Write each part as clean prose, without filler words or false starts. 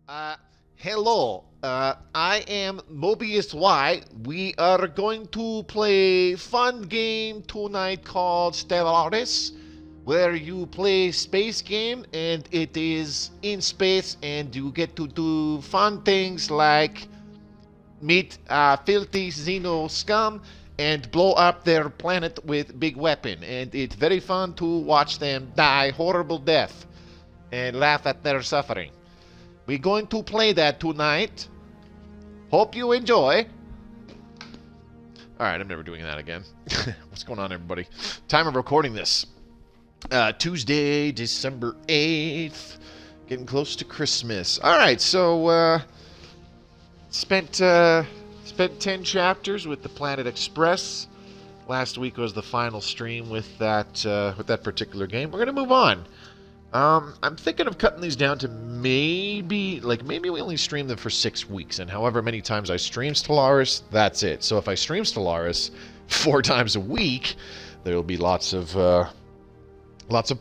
Uh, Hello. I am Mobius Y. We are going to play fun game tonight called Stellaris, where you play space game and it is in space and you get to do fun things like meet filthy Xeno scum and blow up their planet with big weapon. And it's very fun to watch them die horrible death and laugh at their suffering. We're going to play that tonight. Hope you enjoy. Alright, I'm never doing that again. What's going on, everybody? Time of recording this. Tuesday, December 8th. Getting close to Christmas. Alright, so, spent 10 chapters with the Planet Express. Last week was the final stream with that particular game. We're going to move on. I'm thinking of cutting these down to maybe we only stream them for 6 weeks, and however many times I stream Stellaris, that's it. So if I stream Stellaris 4 times a week, there'll be lots of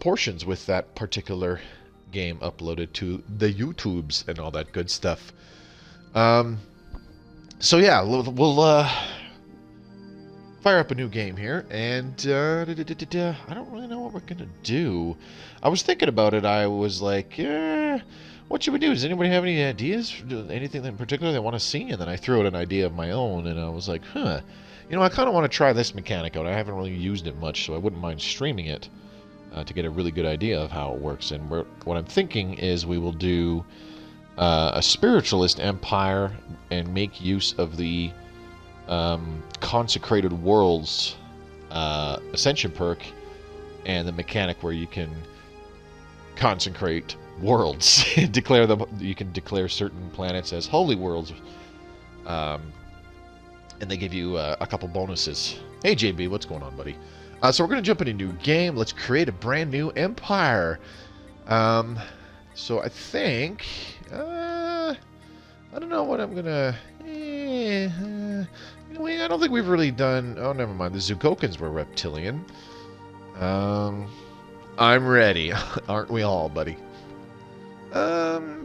portions with that particular game uploaded to the YouTubes and all that good stuff. So yeah, we'll fire up a new game here, and I don't really know what we're gonna do. I was thinking about it. I was like, what should we do? Does anybody have any ideas? Anything in particular they want to see? And then I threw out an idea of my own, and I was like, I kind of want to try this mechanic out. I haven't really used it much, so I wouldn't mind streaming it to get a really good idea of how it works. And what I'm thinking is we will do a Spiritualist Empire and make use of the Consecrated Worlds Ascension Perk and the mechanic where you can consecrate worlds. Declare them. You can declare certain planets as holy worlds, and they give you a couple bonuses. Hey JB, what's going on, buddy? So we're gonna jump in a new game. Let's create a brand new empire. So I think I don't know what I'm gonna. I don't think we've really done. Oh, never mind. The Zukokans were reptilian. I'm ready. Aren't we all, buddy? Let's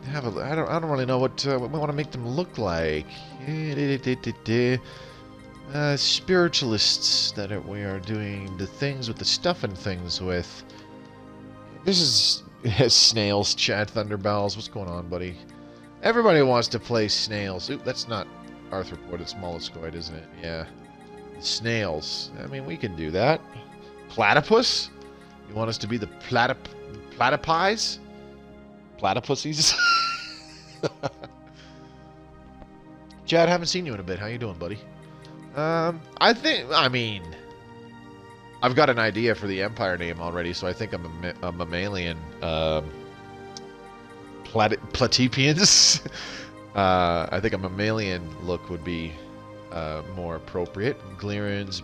have a. I don't really know what we want to make them look like. Spiritualists that we are doing the things with the stuff and things with. This is snails, Chad Thunderbells. What's going on, buddy? Everybody wants to play snails. Oop, that's not arthropod, it's molluscoid, isn't it? Yeah. Snails. I mean, we can do that. Platypus? You want us to be the platypies? Platypussies? Chad, haven't seen you in a bit. How you doing, buddy? I mean, I've got an idea for the Empire name already, so I think I'm a mammalian. Platypians. I think a mammalian look would be more appropriate. Glirans.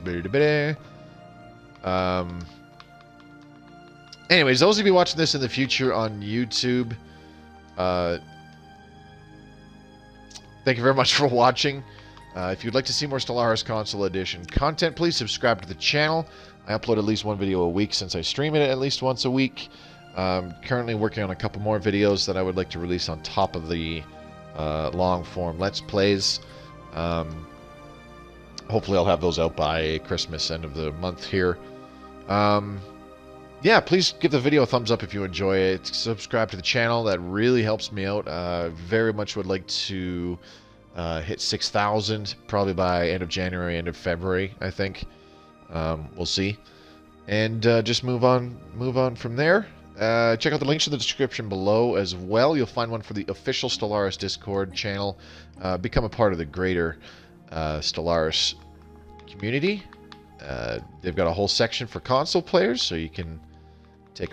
Anyways, those of you watching this in the future on YouTube, thank you very much for watching. If you'd like to see more Stellaris Console Edition content, please subscribe to the channel. I upload at least one video a week since I stream it at least once a week. Currently working on a couple more videos that I would like to release on top of the long-form Let's Plays. Hopefully I'll have those out by Christmas, end of the month here. Yeah, please give the video a thumbs up if you enjoy it. Subscribe to the channel. That really helps me out. Very much would like to hit 6,000 probably by end of January, end of February, I think. We'll see. And just move on from there. Check out the links in the description below as well. You'll find one for the official Stellaris Discord channel. Become a part of the greater Stellaris community. They've got a whole section for console players, so you can take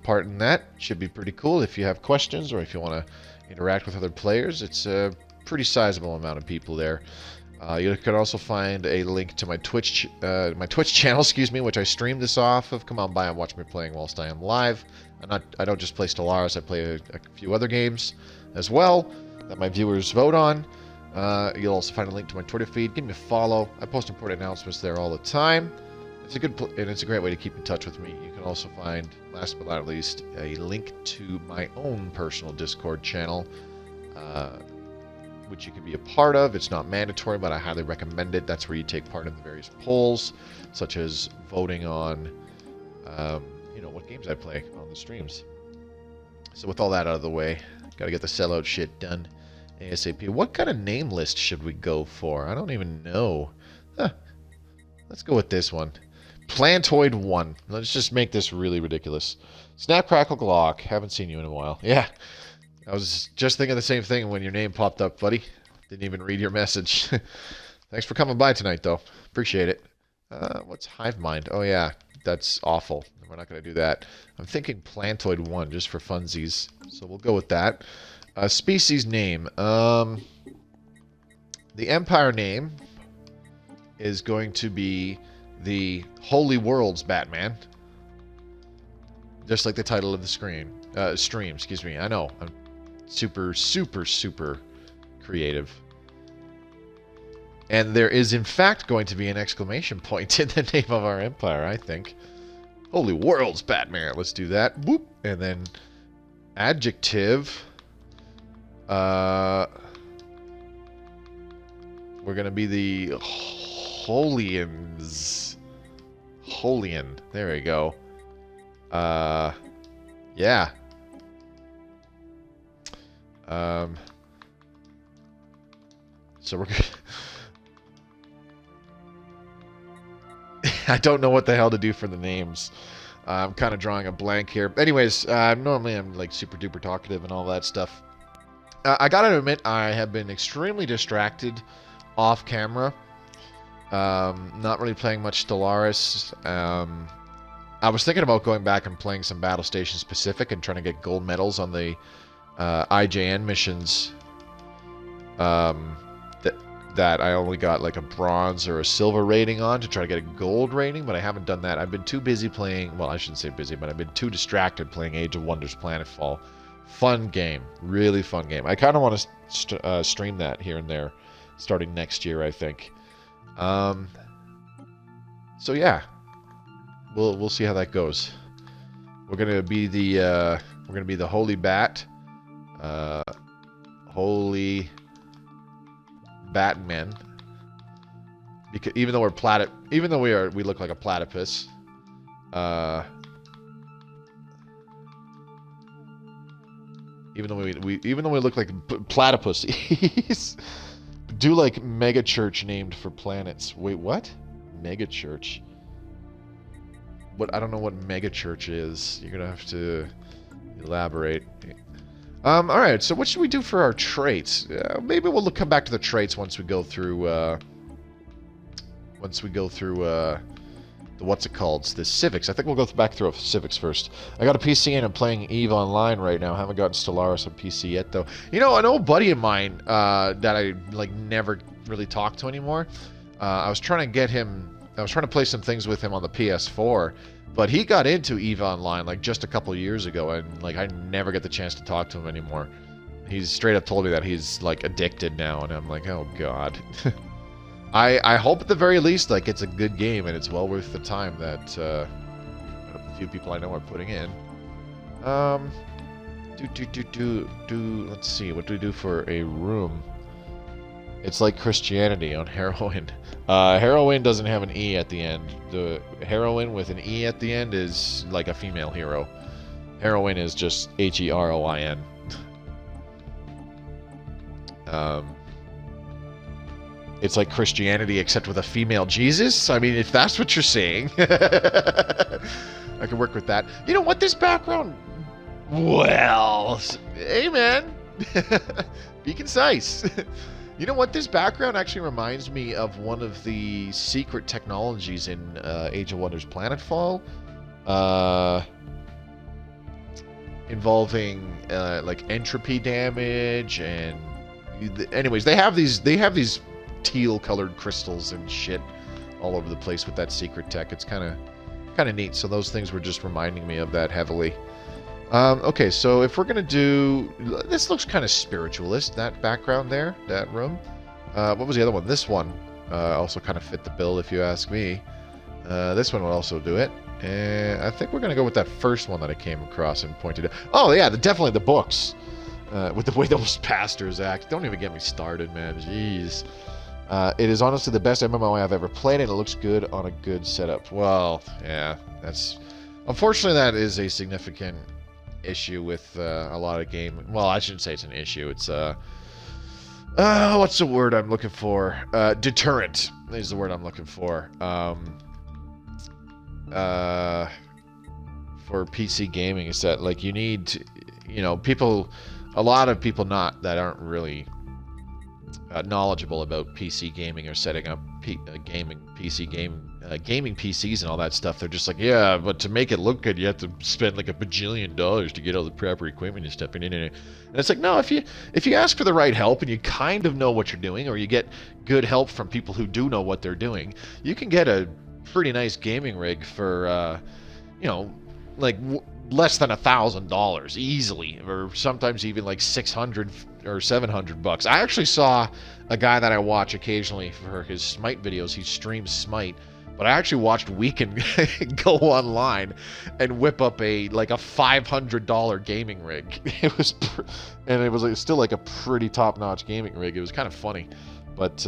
part in that. Should be pretty cool if you have questions or if you want to interact with other players. It's a pretty sizable amount of people there. You can also find a link to my Twitch channel, excuse me, which I stream this off of. Come on by and watch me playing whilst I am live. I don't just play Stellaris, I play a few other games as well that my viewers vote on. You'll also find a link to my Twitter feed. Give me a follow. I post important announcements there all the time. It's a good and it's a great way to keep in touch with me. You can also find, last but not least, a link to my own personal Discord channel, which you can be a part of. It's not mandatory, but I highly recommend it. That's where you take part in the various polls, such as voting on, you know, what games I play on the streams. So with all that out of the way, gotta get the sellout shit done ASAP. What kind of name list should we go for? I don't even know. Huh. Let's go with this one. Plantoid 1. Let's just make this really ridiculous. Snap, Crackle, Glock. Haven't seen you in a while. Yeah. I was just thinking the same thing when your name popped up, buddy. Didn't even read your message. Thanks for coming by tonight, though. Appreciate it. What's Hive Mind? Oh, yeah. That's awful. We're not going to do that. I'm thinking Plantoid 1, just for funsies. So we'll go with that. Species name. The Empire name is going to be the Holy Worlds Batman. Just like the title of the stream, excuse me. I know. I'm super, super, super creative. And there is, in fact, going to be an exclamation point in the name of our empire, I think. Holy Worlds Batman. Let's do that. Boop. And then adjective. We're going to be the Holians. Holian. There we go. Yeah. So we're I don't know what the hell to do for the names. I'm kind of drawing a blank here. Anyways, normally I'm like super duper talkative and all that stuff. I gotta admit, I have been extremely distracted off camera. Not really playing much Stellaris. I was thinking about going back and playing some Battle Station Specific and trying to get gold medals on the IJN missions. That I only got like a bronze or a silver rating on to try to get a gold rating, but I haven't done that. I've been too busy playing, well, I shouldn't say busy, but I've been too distracted playing Age of Wonders Planetfall. Fun game. Really fun game. I kind of want to stream that here and there starting next year, I think. So yeah. We'll see how that goes. We're gonna be the Holy Bat. Holy Batmen. Because even though we look like a platypus. Even though we look like platypus, do like mega church named for planets. Wait, what? Mega church. What? I don't know what mega church is. You're gonna have to elaborate. All right. So what should we do for our traits? Maybe we'll come back to the traits once we go through. The what's it called? The civics. I think we'll go back through civics first. I got a PC and I'm playing EVE Online right now. Haven't gotten Stellaris on PC yet though. You know, an old buddy of mine that I like never really talk to anymore. I was trying to get him. I was trying to play some things with him on the PS4, but he got into EVE Online like just a couple years ago, and like I never get the chance to talk to him anymore. He's straight up told me that he's like addicted now, and I'm like, oh god. I hope at the very least like it's a good game and it's well worth the time that a few people I know are putting in. Let's see, what do we do for a room? It's like Christianity on heroin. Heroin doesn't have an E at the end. The heroin with an E at the end is like a female hero. Heroin is just Heroin. It's like Christianity except with a female Jesus? I mean, if that's what you're saying. I can work with that. You know what, this background... Well... Hey, man. Be concise. You know what, this background actually reminds me of one of the secret technologies in Age of Wonders Planetfall. Involving, like, entropy damage and... Anyways, they have these teal-colored crystals and shit all over the place with that secret tech. It's kind of neat. So those things were just reminding me of that heavily. Okay, so if we're gonna do, this looks kind of spiritualist. That background there, that room. What was the other one? This one also kind of fit the bill, if you ask me. This one will also do it. And I think we're going to go with that first one that I came across and pointed out. Oh, yeah, definitely the books. With the way those pastors act. Don't even get me started, man. Jeez. It is honestly the best MMO I've ever played, and it looks good on a good setup. Well, yeah, that's... Unfortunately, that is a significant issue with a lot of game... Well, I shouldn't say it's an issue. It's, what's the word I'm looking for? Deterrent is the word I'm looking for. For PC gaming is that, like, you need to, you know, people... A lot of people that aren't really knowledgeable about PC gaming or setting up gaming PCs and all that stuff. They're just like, yeah, but to make it look good, you have to spend like $1 bajillion to get all the proper equipment and stuff in it. And it's like, no, if you ask for the right help and you kind of know what you're doing, or you get good help from people who do know what they're doing, you can get a pretty nice gaming rig for, you know, like less than $1,000 easily, or sometimes even like 600 or 700 bucks. I actually saw a guy that I watch occasionally for his Smite videos. He streams Smite, but I actually watched Weekend go online and whip up a $500 gaming rig. It was still like a pretty top-notch gaming rig. It was kind of funny, but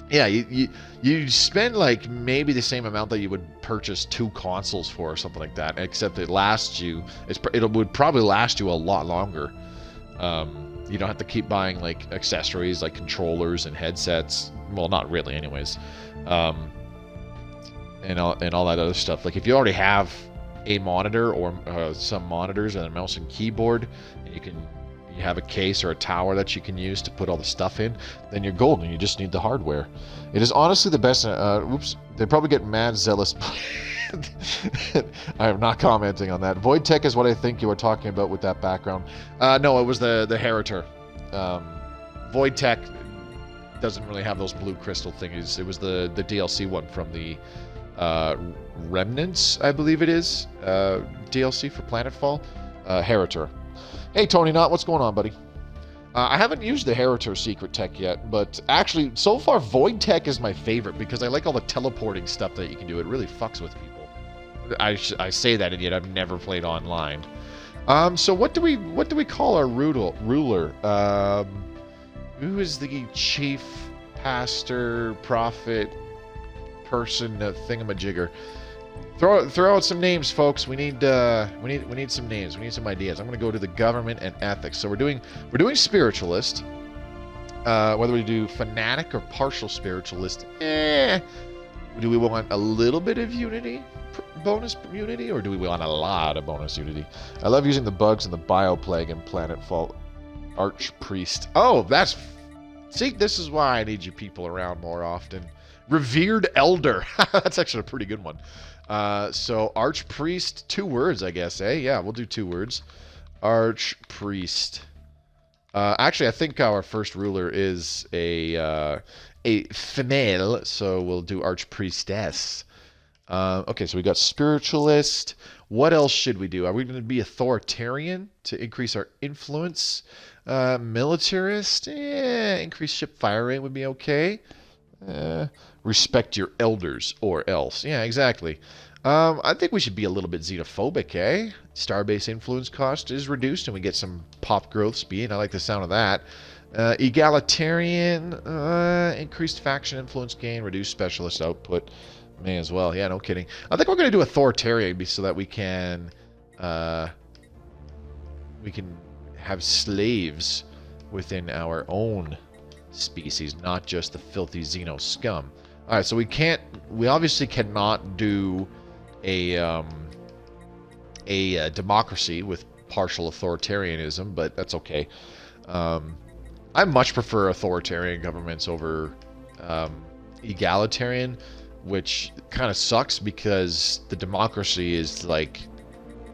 yeah, you spend like maybe the same amount that you would purchase 2 consoles for or something like that, except it lasts you. It would probably last you a lot longer. You don't have to keep buying like accessories like controllers and headsets. Well, not really, anyways. And all that other stuff. Like if you already have a monitor or some monitors and a mouse and keyboard, and you have a case or a tower that you can use to put all the stuff in, then you're golden. You just need the hardware. It is honestly the best. Oops, they probably get mad zealous. I am not commenting on that. Void Tech is what I think you were talking about with that background. No, it was the Heritor. Void Tech doesn't really have those blue crystal thingies. It was the DLC one from the Remnants, I believe it is. DLC for Planetfall. Heritor. Hey, Tony Knott, what's going on, buddy? I haven't used the Heritor secret tech yet, but actually, so far, Void Tech is my favorite because I like all the teleporting stuff that you can do. It really fucks with people. I say that, and yet I've never played online. So what do we call our ruler? Who is the chief pastor, prophet, person, thingamajigger? Throw out some names, folks. We need some names. We need some ideas. I'm gonna go to the government and ethics. So we're doing spiritualist. Whether we do fanatic or partial spiritualist, do we want a little bit of unity, bonus unity, or do we want a lot of bonus unity? I love using the bugs and the bioplague in Planetfall. Archpriest. Oh, see, this is why I need you people around more often. Revered Elder. That's actually a pretty good one. So Archpriest, 2 words, I guess, eh? Yeah, we'll do 2 words. Archpriest. Actually, I think our first ruler is a female, so we'll do Archpriestess. Okay, so we got Spiritualist. What else should we do? Are we going to be authoritarian to increase our influence? Militarist? Increase ship fire rate would be okay. Respect your elders or else. Yeah, exactly. I think we should be a little bit xenophobic, eh? Starbase influence cost is reduced and we get some pop growth speed. I like the sound of that. Egalitarian, increased faction influence gain, reduced specialist output. May as well. Yeah, no kidding. I think we're going to do authoritarian so that we can have slaves within our own species, not just the filthy Xeno scum. All right, so we obviously cannot do a democracy with partial authoritarianism, but that's okay. I much prefer authoritarian governments over egalitarian, which kind of sucks because the democracy is like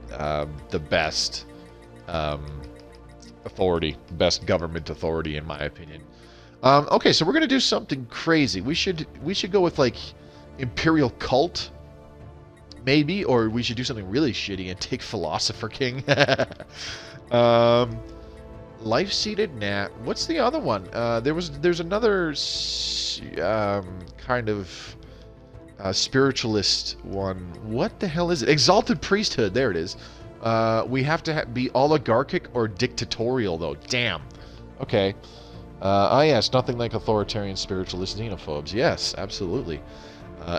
the best authority, best government authority in my opinion. Okay, so we're gonna do something crazy. We should go with like Imperial Cult, maybe, or we should do something really shitty and take Philosopher King. Life-seated? Nah. What's the other one? There's another kind of spiritualist one. What the hell is it? Exalted Priesthood. There it is. We have to be oligarchic or dictatorial, though. Damn. Okay. Yes, nothing like authoritarian spiritualist xenophobes. Yes, absolutely.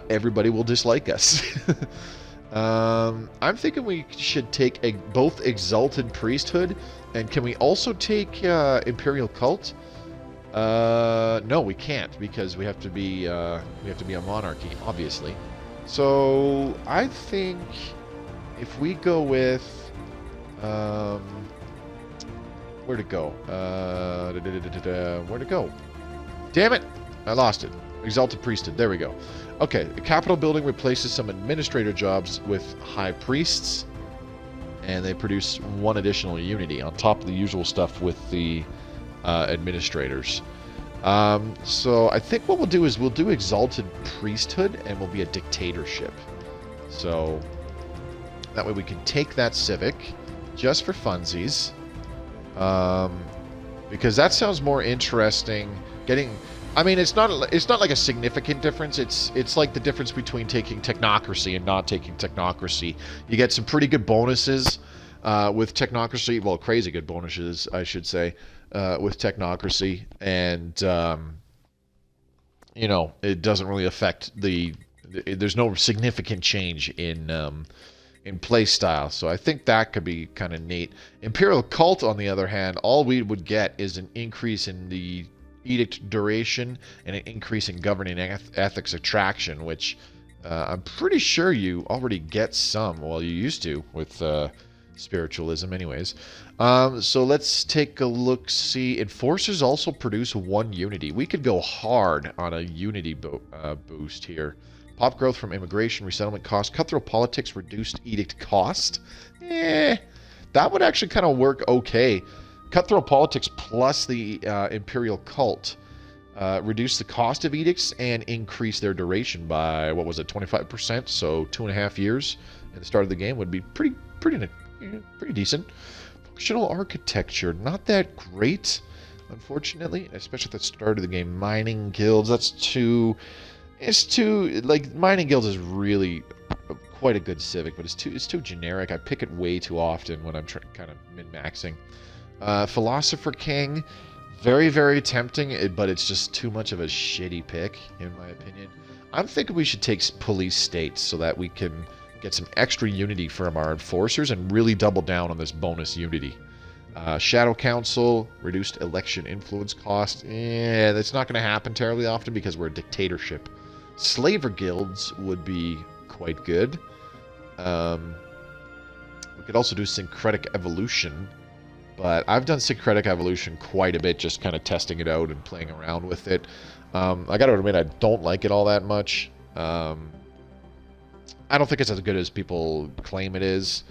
Everybody will dislike us. I'm thinking we should take both Exalted Priesthood, and can we also take Imperial Cult? No, we can't, because we have to be a monarchy, obviously. So I think if we go with where to go? Where to go? Damn it! I lost it. Exalted Priesthood. There we go. Okay, the Capitol building replaces some administrator jobs with high priests, and they produce one additional unity on top of the usual stuff with the administrators. So I think what we'll do is we'll do Exalted Priesthood, and we'll be a dictatorship. So that way we can take that civic just for funsies. Because that sounds more interesting. I mean, it's not like a significant difference. It's like the difference between taking technocracy and not taking technocracy. You get some pretty good bonuses with technocracy. Well, crazy good bonuses, I should say, with technocracy, and you know, it doesn't really affect there's no significant change in play style, so I think that could be kind of neat. Imperial Cult, on the other hand, all we would get is an increase in the edict duration and an increase in governing ethics attraction, which I'm pretty sure you already get some. Well, you used to with spiritualism anyways. So let's take a look. See, enforcers also produce one unity. We could go hard on a unity boost here. Pop growth from immigration, resettlement cost, cutthroat politics, reduced edict cost. That would actually kind of work okay. Cutthroat politics plus the Imperial Cult reduce the cost of edicts and increase their duration by, what was it, 25%? So 2.5 years at the start of the game would be pretty decent. Functional architecture, not that great, unfortunately, especially at the start of the game. Mining guilds, it's too, like, mining guilds is really quite a good civic, but it's too generic. I pick it way too often when I'm kind of min-maxing. Philosopher King, very, very tempting, but it's just too much of a shitty pick, in my opinion. I'm thinking we should take police states so that we can get some extra unity from our enforcers and really double down on this bonus unity. Shadow Council, reduced election influence cost. That's not going to happen terribly often because we're a dictatorship. Slaver guilds would be quite good. We could also do syncretic evolution, but I've done syncretic evolution quite a bit, just kind of testing it out and playing around with it. I gotta admit, I don't like it all that much. I don't think it's as good as people claim it is,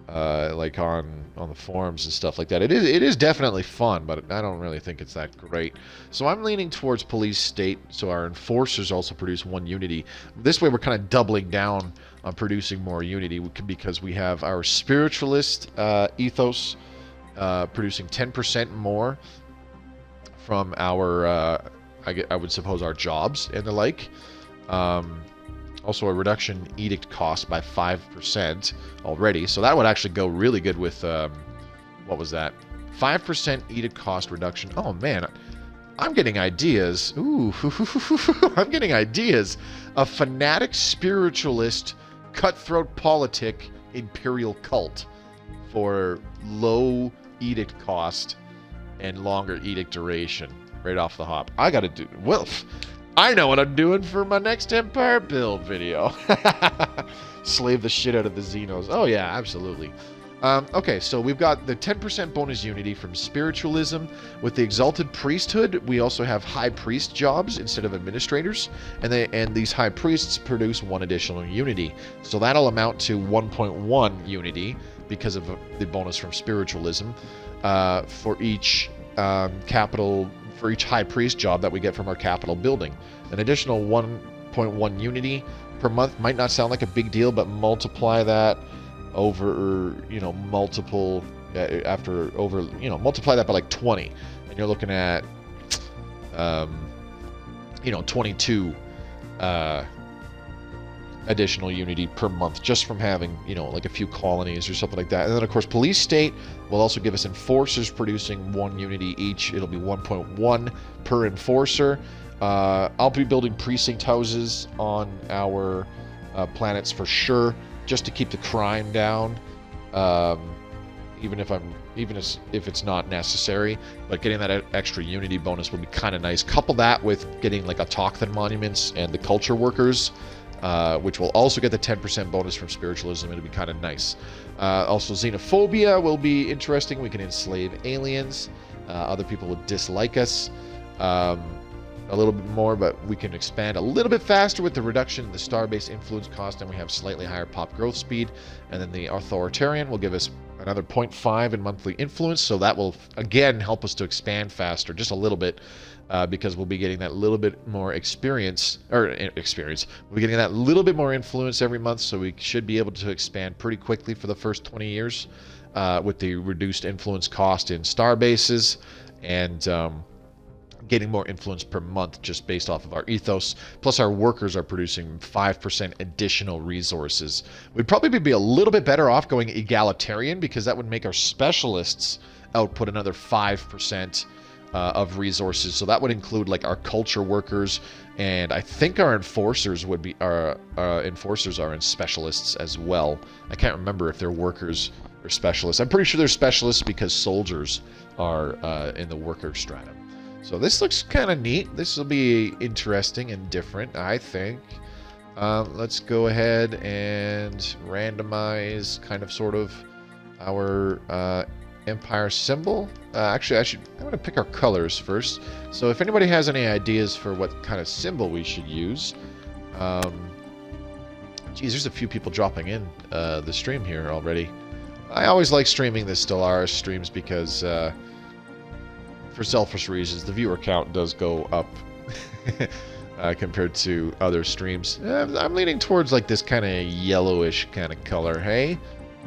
like on the forums and stuff like that. It is definitely fun, but I don't really think it's that great. So I'm leaning towards police state, so our enforcers also produce one unity. This way we're kind of doubling down on producing more unity, because we have our spiritualist ethos producing 10% more from our, I would suppose, our jobs and the like. Also a reduction in edict cost by 5% already. So that would actually go really good with, what was that? 5% edict cost reduction. Oh man, I'm getting ideas. Ooh, I'm getting ideas. A fanatic spiritualist, cutthroat politic, imperial cult for low edict cost and longer edict duration. Right off the hop. I gotta do, well, I know what I'm doing for my next Empire build video. Slave the shit out of the Xenos. Oh yeah, absolutely. Okay, so we've got the 10% bonus unity from Spiritualism. With the Exalted Priesthood, we also have High Priest jobs instead of administrators, and these High Priests produce one additional unity. So that'll amount to 1.1 unity because of the bonus from Spiritualism for each for each High Priest job that we get from our capital building. An additional 1.1 unity per month might not sound like a big deal, but multiply that over, multiply that by like 20, and you're looking at, 22 additional unity per month just from having, you know, like a few colonies or something like that. And then, of course, police state will also give us enforcers producing 1 unity each. It'll be 1.1 per enforcer. I'll be building precinct houses on our planets for sure, just to keep the crime down. Even if it's not necessary, but getting that extra unity bonus would be kind of nice. Couple that with getting like autochthon monuments and the culture workers, which will also get the 10% bonus from spiritualism. It'll be kind of nice. Also, xenophobia will be interesting. We can enslave aliens. Other people would dislike us a little bit more, but we can expand a little bit faster with the reduction in the starbase influence cost, and we have slightly higher pop growth speed. And then the authoritarian will give us another 0.5 in monthly influence, so that will again help us to expand faster, just a little bit, because we'll be getting that little bit more experience. We'll be getting that little bit more influence every month, so we should be able to expand pretty quickly for the first 20 years with the reduced influence cost in star bases, and getting more influence per month just based off of our ethos. Plus our workers are producing 5% additional resources. We'd probably be a little bit better off going egalitarian, because that would make our specialists output another 5% of resources. So that would include like our culture workers, and I think our enforcers would be our enforcers are in specialists as well. I can't remember if they're workers or specialists. I'm pretty sure they're specialists because soldiers are in the worker stratum. So this looks kind of neat. This will be interesting and different, I think. Let's go ahead and randomize kind of sort of our Empire symbol. Actually, I'm going to pick our colors first. So if anybody has any ideas for what kind of symbol we should use. Geez, there's a few people dropping in the stream here already. I always like streaming the Stellaris streams because for selfish reasons, the viewer count does go up compared to other streams. I'm leaning towards like this kind of yellowish kind of color. Hey,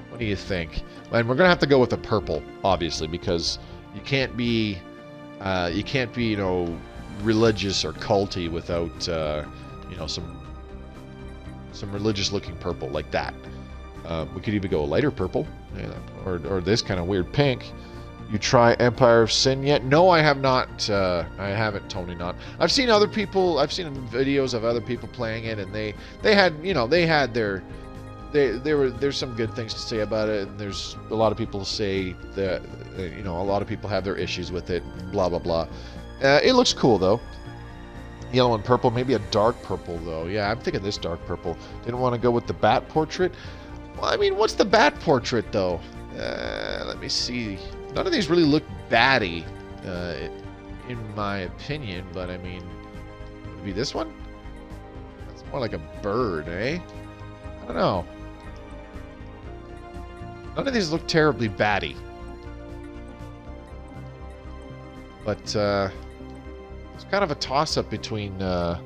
what do you think? And we're gonna have to go with the purple, obviously, because you can't be, you know, religious or culty without, you know, some religious-looking purple like that. We could even go a lighter purple, or this kind of weird pink. You try Empire of Sin yet? No, I have not. I haven't, Tony. Not. I've seen other people. I've seen videos of other people playing it, and they had, you know, they had their, there's some good things to say about it, and there's a lot of people say that, you know, a lot of people have their issues with it. Blah blah blah. It looks cool though. Yellow and purple, maybe a dark purple though. Yeah, I'm thinking this dark purple. Didn't want to go with the bat portrait. Well, I mean, what's the bat portrait though? Let me see. None of these really look batty, in my opinion, but I mean, would it be this one? That's more like a bird, eh? I don't know. None of these look terribly batty. But, it's kind of a toss-up between, the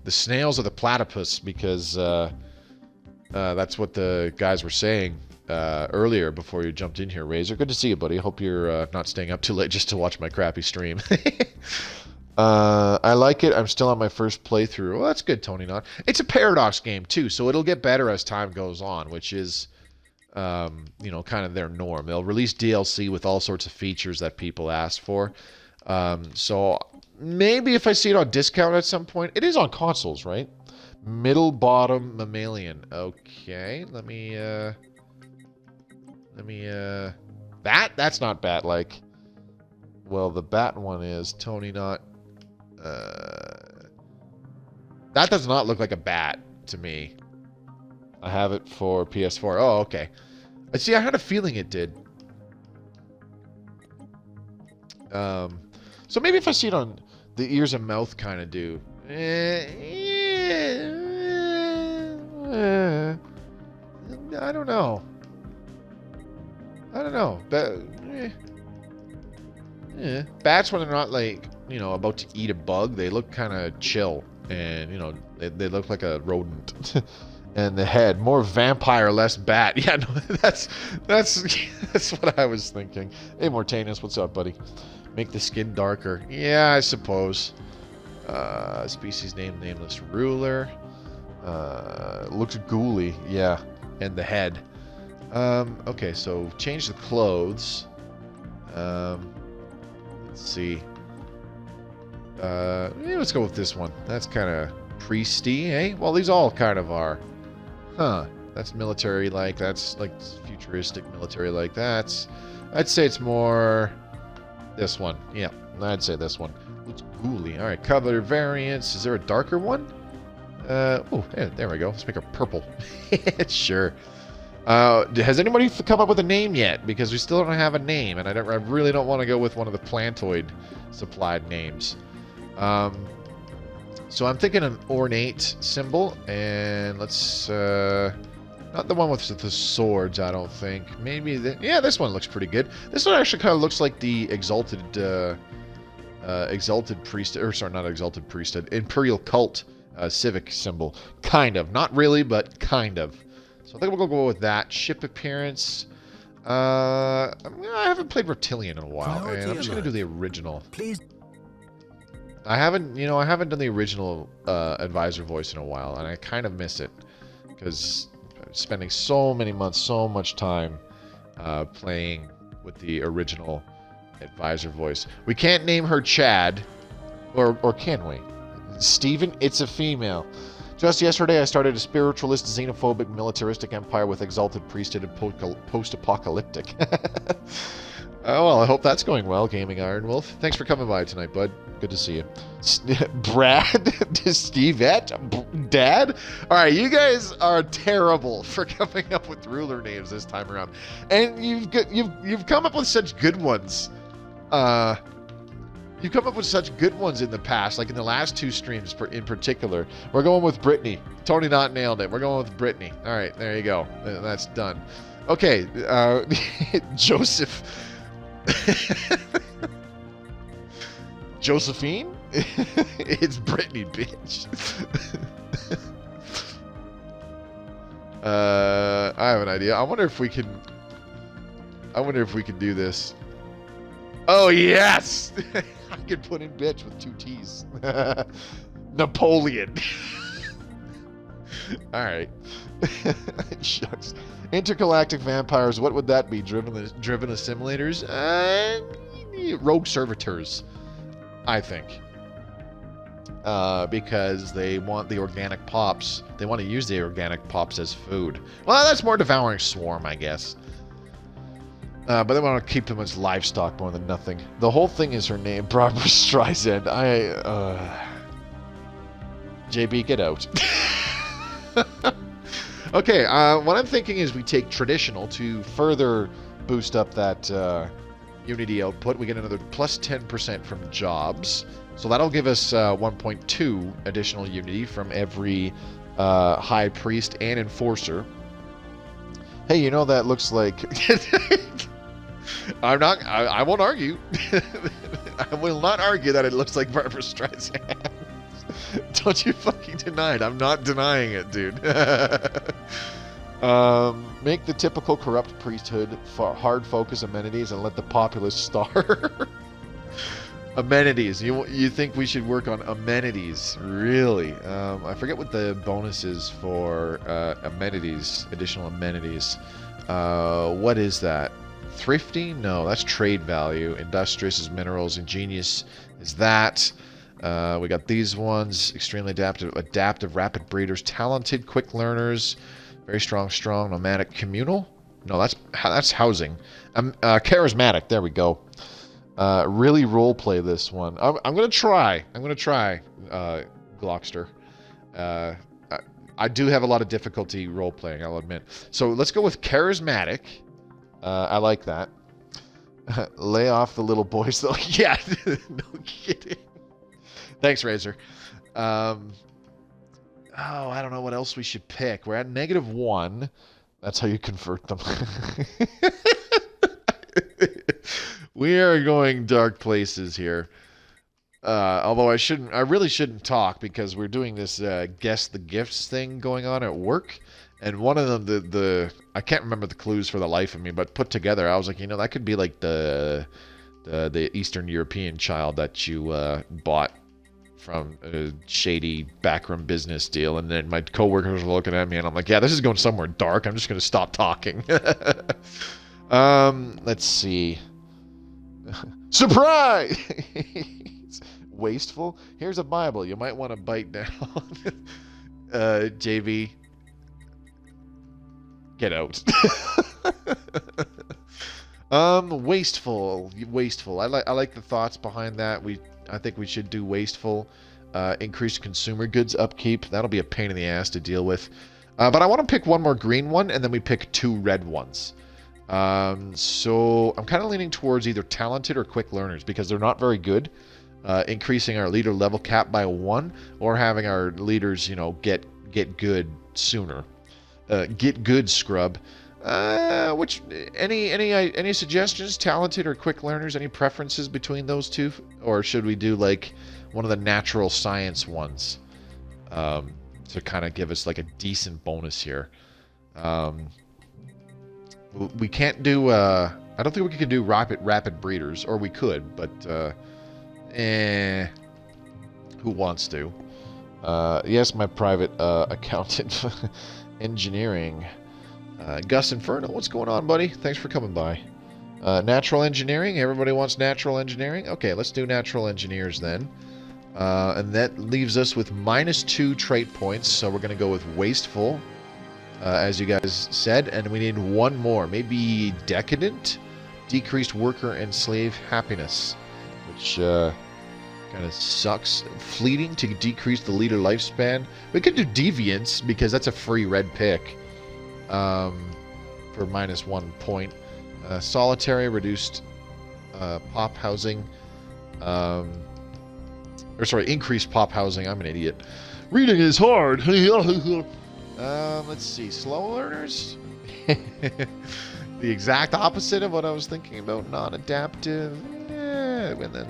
snails or the platypus, because, that's what the guys were saying earlier before you jumped in here, Razor. Good to see you, buddy. Hope you're not staying up too late just to watch my crappy stream. I like it. I'm still on my first playthrough. Well, that's good, Tony. Not. It's a Paradox game, too, so it'll get better as time goes on, which is, you know, kind of their norm. They'll release DLC with all sorts of features that people ask for. So maybe if I see it on discount at some point. It is on consoles, right? Middle bottom mammalian. Okay, let me bat? That's not bat-like. Well, the bat one is Tony. Not that does not look like a bat to me. I have it for PS4. Oh, okay. See, I had a feeling it did. So maybe if I see it on the ears and mouth kind of do. I don't know. Bats, when they're not, like, you know, about to eat a bug, they look kind of chill, and, you know, they look like a rodent. And the head, more vampire, less bat. Yeah, no, that's what I was thinking. Hey, Mortanus, what's up, buddy? Make the skin darker. Yeah, I suppose. Species name, nameless ruler. Looks ghouly, yeah. And the head. Okay, so change the clothes. Let's see. Yeah, let's go with this one. That's kind of priesty, eh? Well, these all kind of are. Huh. That's military-like. That's like futuristic military-like. I'd say it's more this one. Yeah, I'd say this one. Looks ghouly. All right, color variants. Is there a darker one? Oh, yeah, there we go. Let's make her purple. Sure. Has anybody come up with a name yet? Because we still don't have a name, and I really don't want to go with one of the plantoid supplied names. So I'm thinking an ornate symbol, and let's not the one with the swords, I don't think. Maybe yeah, this one looks pretty good. This one actually kind of looks like the Exalted Priesthood, or sorry, not Exalted Priesthood, Imperial Cult civic symbol. Kind of, not really, but kind of. So I think we'll go with that. Ship appearance. I haven't played Reptilian in a while, and I'm just gonna do the original. Please. I haven't done the original advisor voice in a while, and I kind of miss it because spending so many months, so much time playing with the original advisor voice. We can't name her Chad, or can we? Steven, it's a female. Just yesterday, I started a spiritualist, xenophobic, militaristic empire with Exalted Priesthood and post-apocalyptic. Oh, well, I hope that's going well, Gaming Iron Wolf. Thanks for coming by tonight, bud. Good to see you. Brad? Stevette? Dad? Alright, you guys are terrible for coming up with ruler names this time around. And you've come up with such good ones. You've come up with such good ones in the past, like in the last two streams in particular. We're going with Brittany. Tony not nailed it. We're going with Brittany. Alright, there you go. That's done. Okay, Joseph... Josephine? It's Brittany, bitch. I have an idea. I wonder if we can do this. Oh yes! I could put in bitch with 2 T's. Napoleon. Alright. Shucks. Intergalactic Vampires, what would that be? Driven assimilators? Rogue servitors, I think. Because they want the organic pops. They want to use the organic pops as food. Well, that's more devouring swarm, I guess. But they want to keep them as livestock more than nothing. The whole thing is her name, Barbara Streisand. JB, get out. Okay, what I'm thinking is we take traditional to further boost up that Unity output. We get another plus 10% from jobs. So that'll give us 1.2 additional Unity from every High Priest and Enforcer. Hey, you know that looks like... I won't argue. I will not argue that it looks like Barbara Streisand. Don't you fucking deny it. I'm not denying it, dude. Make the typical corrupt priesthood for hard focus amenities and let the populace starve. Amenities. You think we should work on amenities? Really? I forget what the bonus is for amenities, additional amenities. What is that? Thrifty? No, that's trade value. Industrious is minerals. Ingenious is that. We got these ones. Extremely adaptive, rapid breeders, talented, quick learners, very strong, nomadic, communal. No, that's housing. Charismatic. There we go. Really role play this one. I'm gonna try. Glockster. I do have a lot of difficulty role playing, I'll admit. So let's go with charismatic. I like that. Lay off the little boys though. Yeah, no kidding. Thanks, Razor. I don't know what else we should pick. We're at -1. That's how you convert them. We are going dark places here. Although I really shouldn't talk because we're doing this guess the gifts thing going on at work, and one of them, I can't remember the clues for the life of me, but put together, I was like, that could be like the Eastern European child that you bought from a shady backroom business deal, and then my coworkers were looking at me, and I'm like, yeah, this is going somewhere dark. I'm just going to stop talking. Let's see. Surprise! Wasteful. Here's a Bible. You might want to bite down. JV, get out. Wasteful. I like the thoughts behind that. I think we should do wasteful. Increased consumer goods upkeep. That'll be a pain in the ass to deal with. But I want to pick one more green one, and then we pick 2 red ones. So I'm kind of leaning towards either talented or quick learners because they're not very good. Increasing our leader level cap by 1, or having our leaders, you know, get good sooner. Get good, scrub. Which any suggestions? Talented or quick learners? Any preferences between those two, or should we do like one of the natural science ones to kind of give us like a decent bonus here? We can't do. I don't think we could do rapid breeders, or we could, but who wants to? Yes, my private accountant, engineering. Gus Inferno, what's going on, buddy? Thanks for coming by. Natural engineering. Everybody wants natural engineering. Okay, let's do natural engineers then. And that leaves us with -2 trait points. So we're going to go with wasteful, as you guys said, and we need 1 more. Maybe decadent, decreased worker and slave happiness, which kind of sucks. Fleeting to decrease the leader lifespan. We could do deviance because that's a free red pick. For -1 point. Solitary, reduced pop housing. Or sorry, increased pop housing. I'm an idiot. Reading is hard. Let's see. Slow learners? The exact opposite of what I was thinking about. Non-adaptive. And then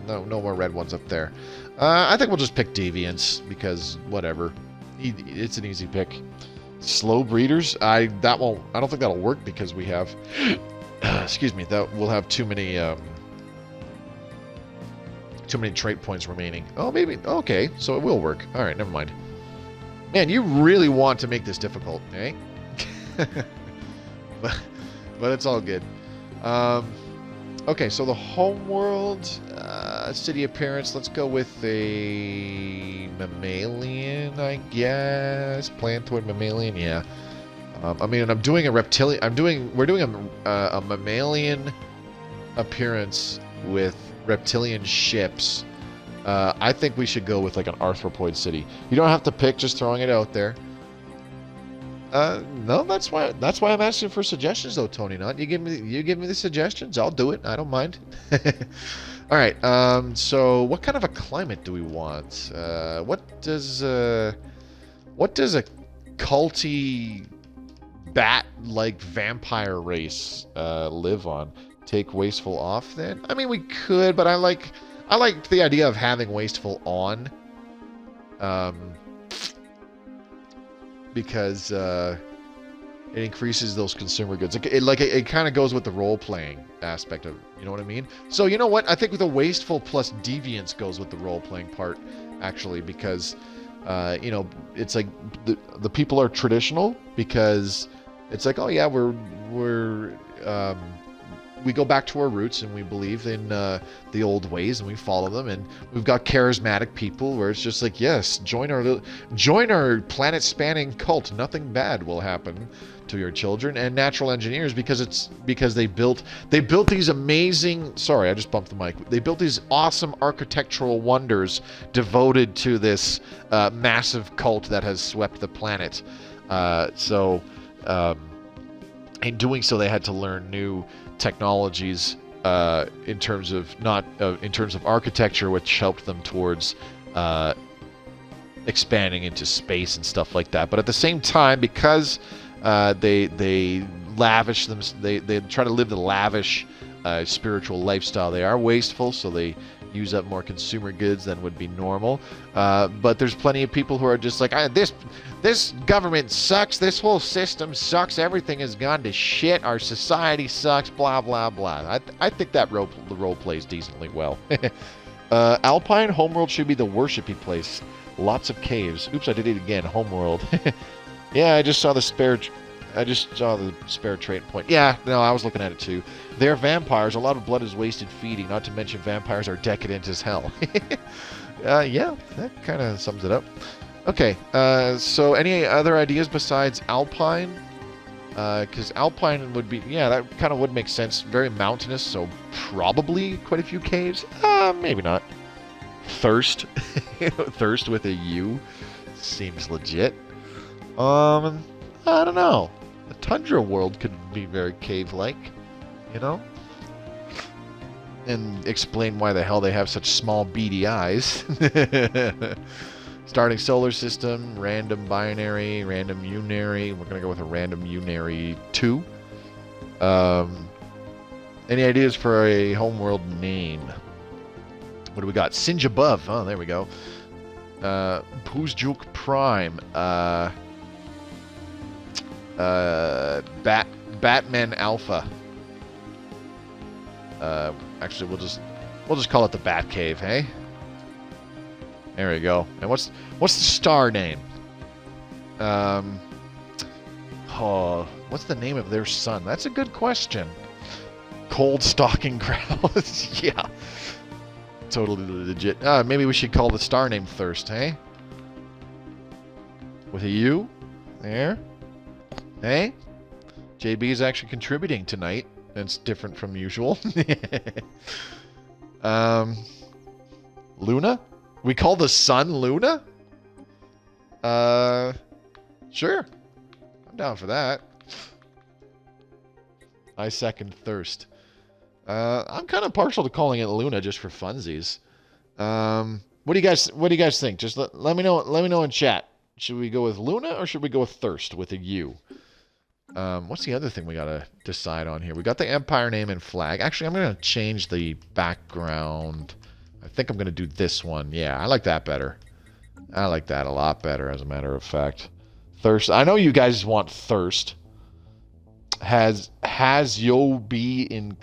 no more red ones up there. I think we'll just pick deviance because whatever. It's an easy pick. Slow breeders, I don't think that'll work because we have excuse me, that we'll have too many trait points remaining. Oh, maybe. Okay, so it will work. All right, never mind. Man, you really want to make this difficult, eh? but it's all good. Okay, so the homeworld city appearance. Let's go with a mammalian, I guess. Plantoid mammalian, yeah. I mean, I'm doing a reptilian. We're doing a mammalian appearance with reptilian ships. I think we should go with like an arthropoid city. You don't have to pick, just throwing it out there. No, that's why I'm asking for suggestions though, Tony Nutt. You give me the suggestions, I'll do it. I don't mind. All right. So what kind of a climate do we want? What does a culty bat-like vampire race live on? Take wasteful off then? I mean, we could, but I like the idea of having wasteful on. Because it increases those consumer goods. It kind of goes with the role-playing aspect of, you know what I mean? So you know what? I think the wasteful plus deviance goes with the role-playing part, actually, because you know, it's like the people are traditional because it's like, oh yeah, we go back to our roots and we believe in the old ways and we follow them, and we've got charismatic people where it's just like, yes, join our planet-spanning cult. Nothing bad will happen to your children. And natural engineers because they built these amazing. Sorry, I just bumped the mic. They built these awesome architectural wonders devoted to this massive cult that has swept the planet. In doing so, they had to learn new technologies in terms of architecture, which helped them towards expanding into space and stuff like that. But at the same time, because they lavish them, they try to live the lavish spiritual lifestyle. They are wasteful, so they use up more consumer goods than would be normal. But there's plenty of people who are just like, this government sucks, this whole system sucks, everything has gone to shit, our society sucks, blah, blah, blah. I think that the role plays decently well. Alpine homeworld should be the worshipy place. Lots of caves. Oops, I did it again. Homeworld. Yeah, I just saw the spare trait point. Yeah, no, I was looking at it too. They're vampires. A lot of blood is wasted feeding. Not to mention vampires are decadent as hell. Yeah, that kind of sums it up. Okay, so any other ideas besides Alpine? Because Alpine would be, yeah, that kind of would make sense. Very mountainous, so probably quite a few caves. Maybe not. Thirst. Thirst with a U. Seems legit. I don't know. A tundra world could be very cave-like, you know? And explain why the hell they have such small beady eyes. Starting solar system, random binary, random unary. We're going to go with a random unary 2. Any ideas for a homeworld name? What do we got? Singe Above. Oh, there we go. Puzjuk Prime. Batman Alpha. Actually, we'll just call it the Bat Cave, hey? There we go. And what's the star name? What's the name of their sun? That's a good question. Cold Stalking Grounds. Yeah. Totally legit. Maybe we should call the star name Thirst, hey? With a U? There. Hey? JB is actually contributing tonight. That's different from usual. Luna? We call the sun Luna? Sure. I'm down for that. I second Thirst. I'm kind of partial to calling it Luna just for funsies. What do you guys think? Just let me know. Let me know in chat. Should we go with Luna or should we go with Thirst with a U? What's the other thing we gotta decide on here? We got the Empire name and flag. Actually, I'm gonna change the background. I think I'm gonna do this one. Yeah, I like that better. I like that a lot better, as a matter of fact. Thirst. I know you guys want Thirst. Has yo be in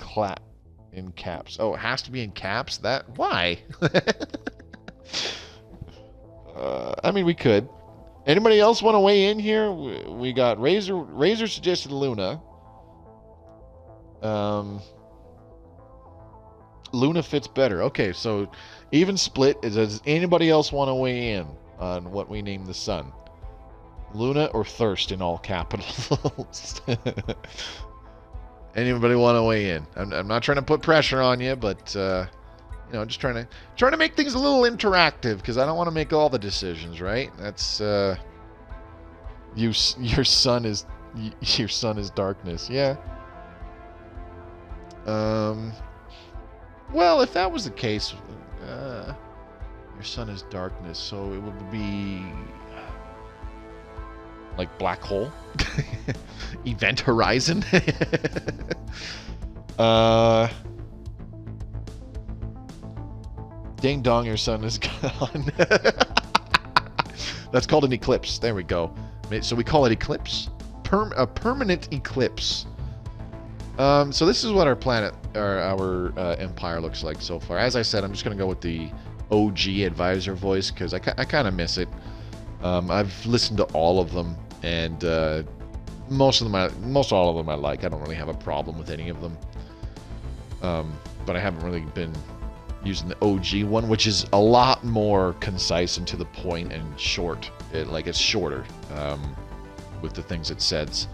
caps? Oh, it has to be in caps. Why? I mean, we could. Anybody else want to weigh in here? We got Razor suggested Luna. Luna fits better. Okay, so even split. Does anybody else want to weigh in on what we name the sun? Luna or Thirst in all capitals? Anybody want to weigh in? I'm not trying to put pressure on you, but you know, just trying to make things a little interactive because I don't want to make all the decisions, right? That's your sun is darkness, yeah. Well, if that was the case, your sun is darkness, so it would be like black hole, event horizon. Ding dong, your sun is gone. That's called an eclipse. There we go. So we call it eclipse. A permanent eclipse. So this is what our planet, or our empire looks like so far. As I said, I'm just going to go with the OG advisor voice because I kind of miss it. I've listened to all of them, and most all of them I like. I don't really have a problem with any of them. But I haven't really been using the OG one, which is a lot more concise and to the point and short. It's shorter with the things it says.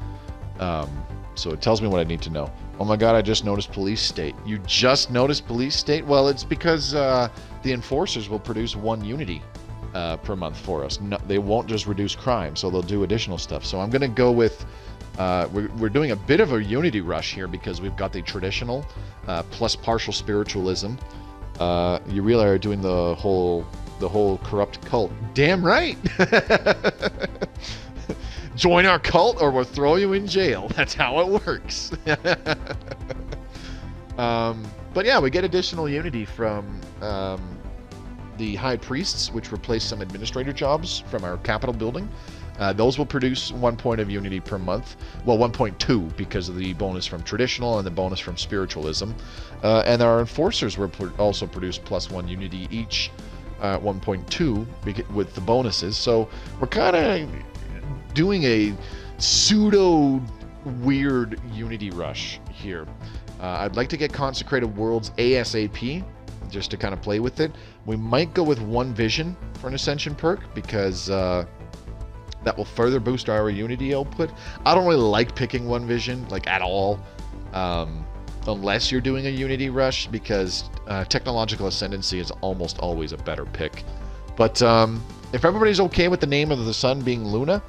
So it tells me what I need to know. Oh my god, I just noticed police state. You just noticed police state? Well, it's because the enforcers will produce 1 unity per month for us. No, they won't just reduce crime, so they'll do additional stuff. So I'm going to go with... we're doing a bit of a unity rush here because we've got the traditional plus partial spiritualism. You really are doing the whole corrupt cult. Damn right! Join our cult or we'll throw you in jail. That's how it works. But yeah, we get additional unity from the high priests, which replace some administrator jobs from our capital building. Those will produce 1 point of unity per month. Well, 1.2 because of the bonus from traditional and the bonus from spiritualism. And our enforcers will also produce +1 unity each, 1.2 with the bonuses. So we're kind of doing a pseudo weird unity rush here. I'd like to get Consecrated Worlds ASAP just to kind of play with it. We might go with one vision for an Ascension perk because that will further boost our unity output. I don't really like picking one vision, like at all, unless you're doing a unity rush, because technological ascendancy is almost always a better pick. But if everybody's okay with the name of the sun being Luna,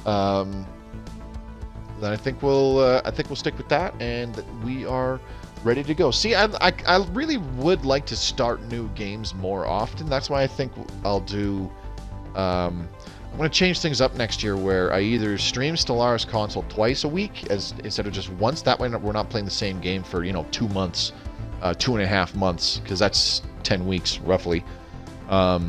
then I think we'll stick with that, and we are ready to go. See, I really would like to start new games more often. That's why I think I'll do. I'm going to change things up next year where I either stream Stellaris Console twice a week instead of just once. That way we're not playing the same game for, 2 months, 2.5 months, because that's 10 weeks roughly. That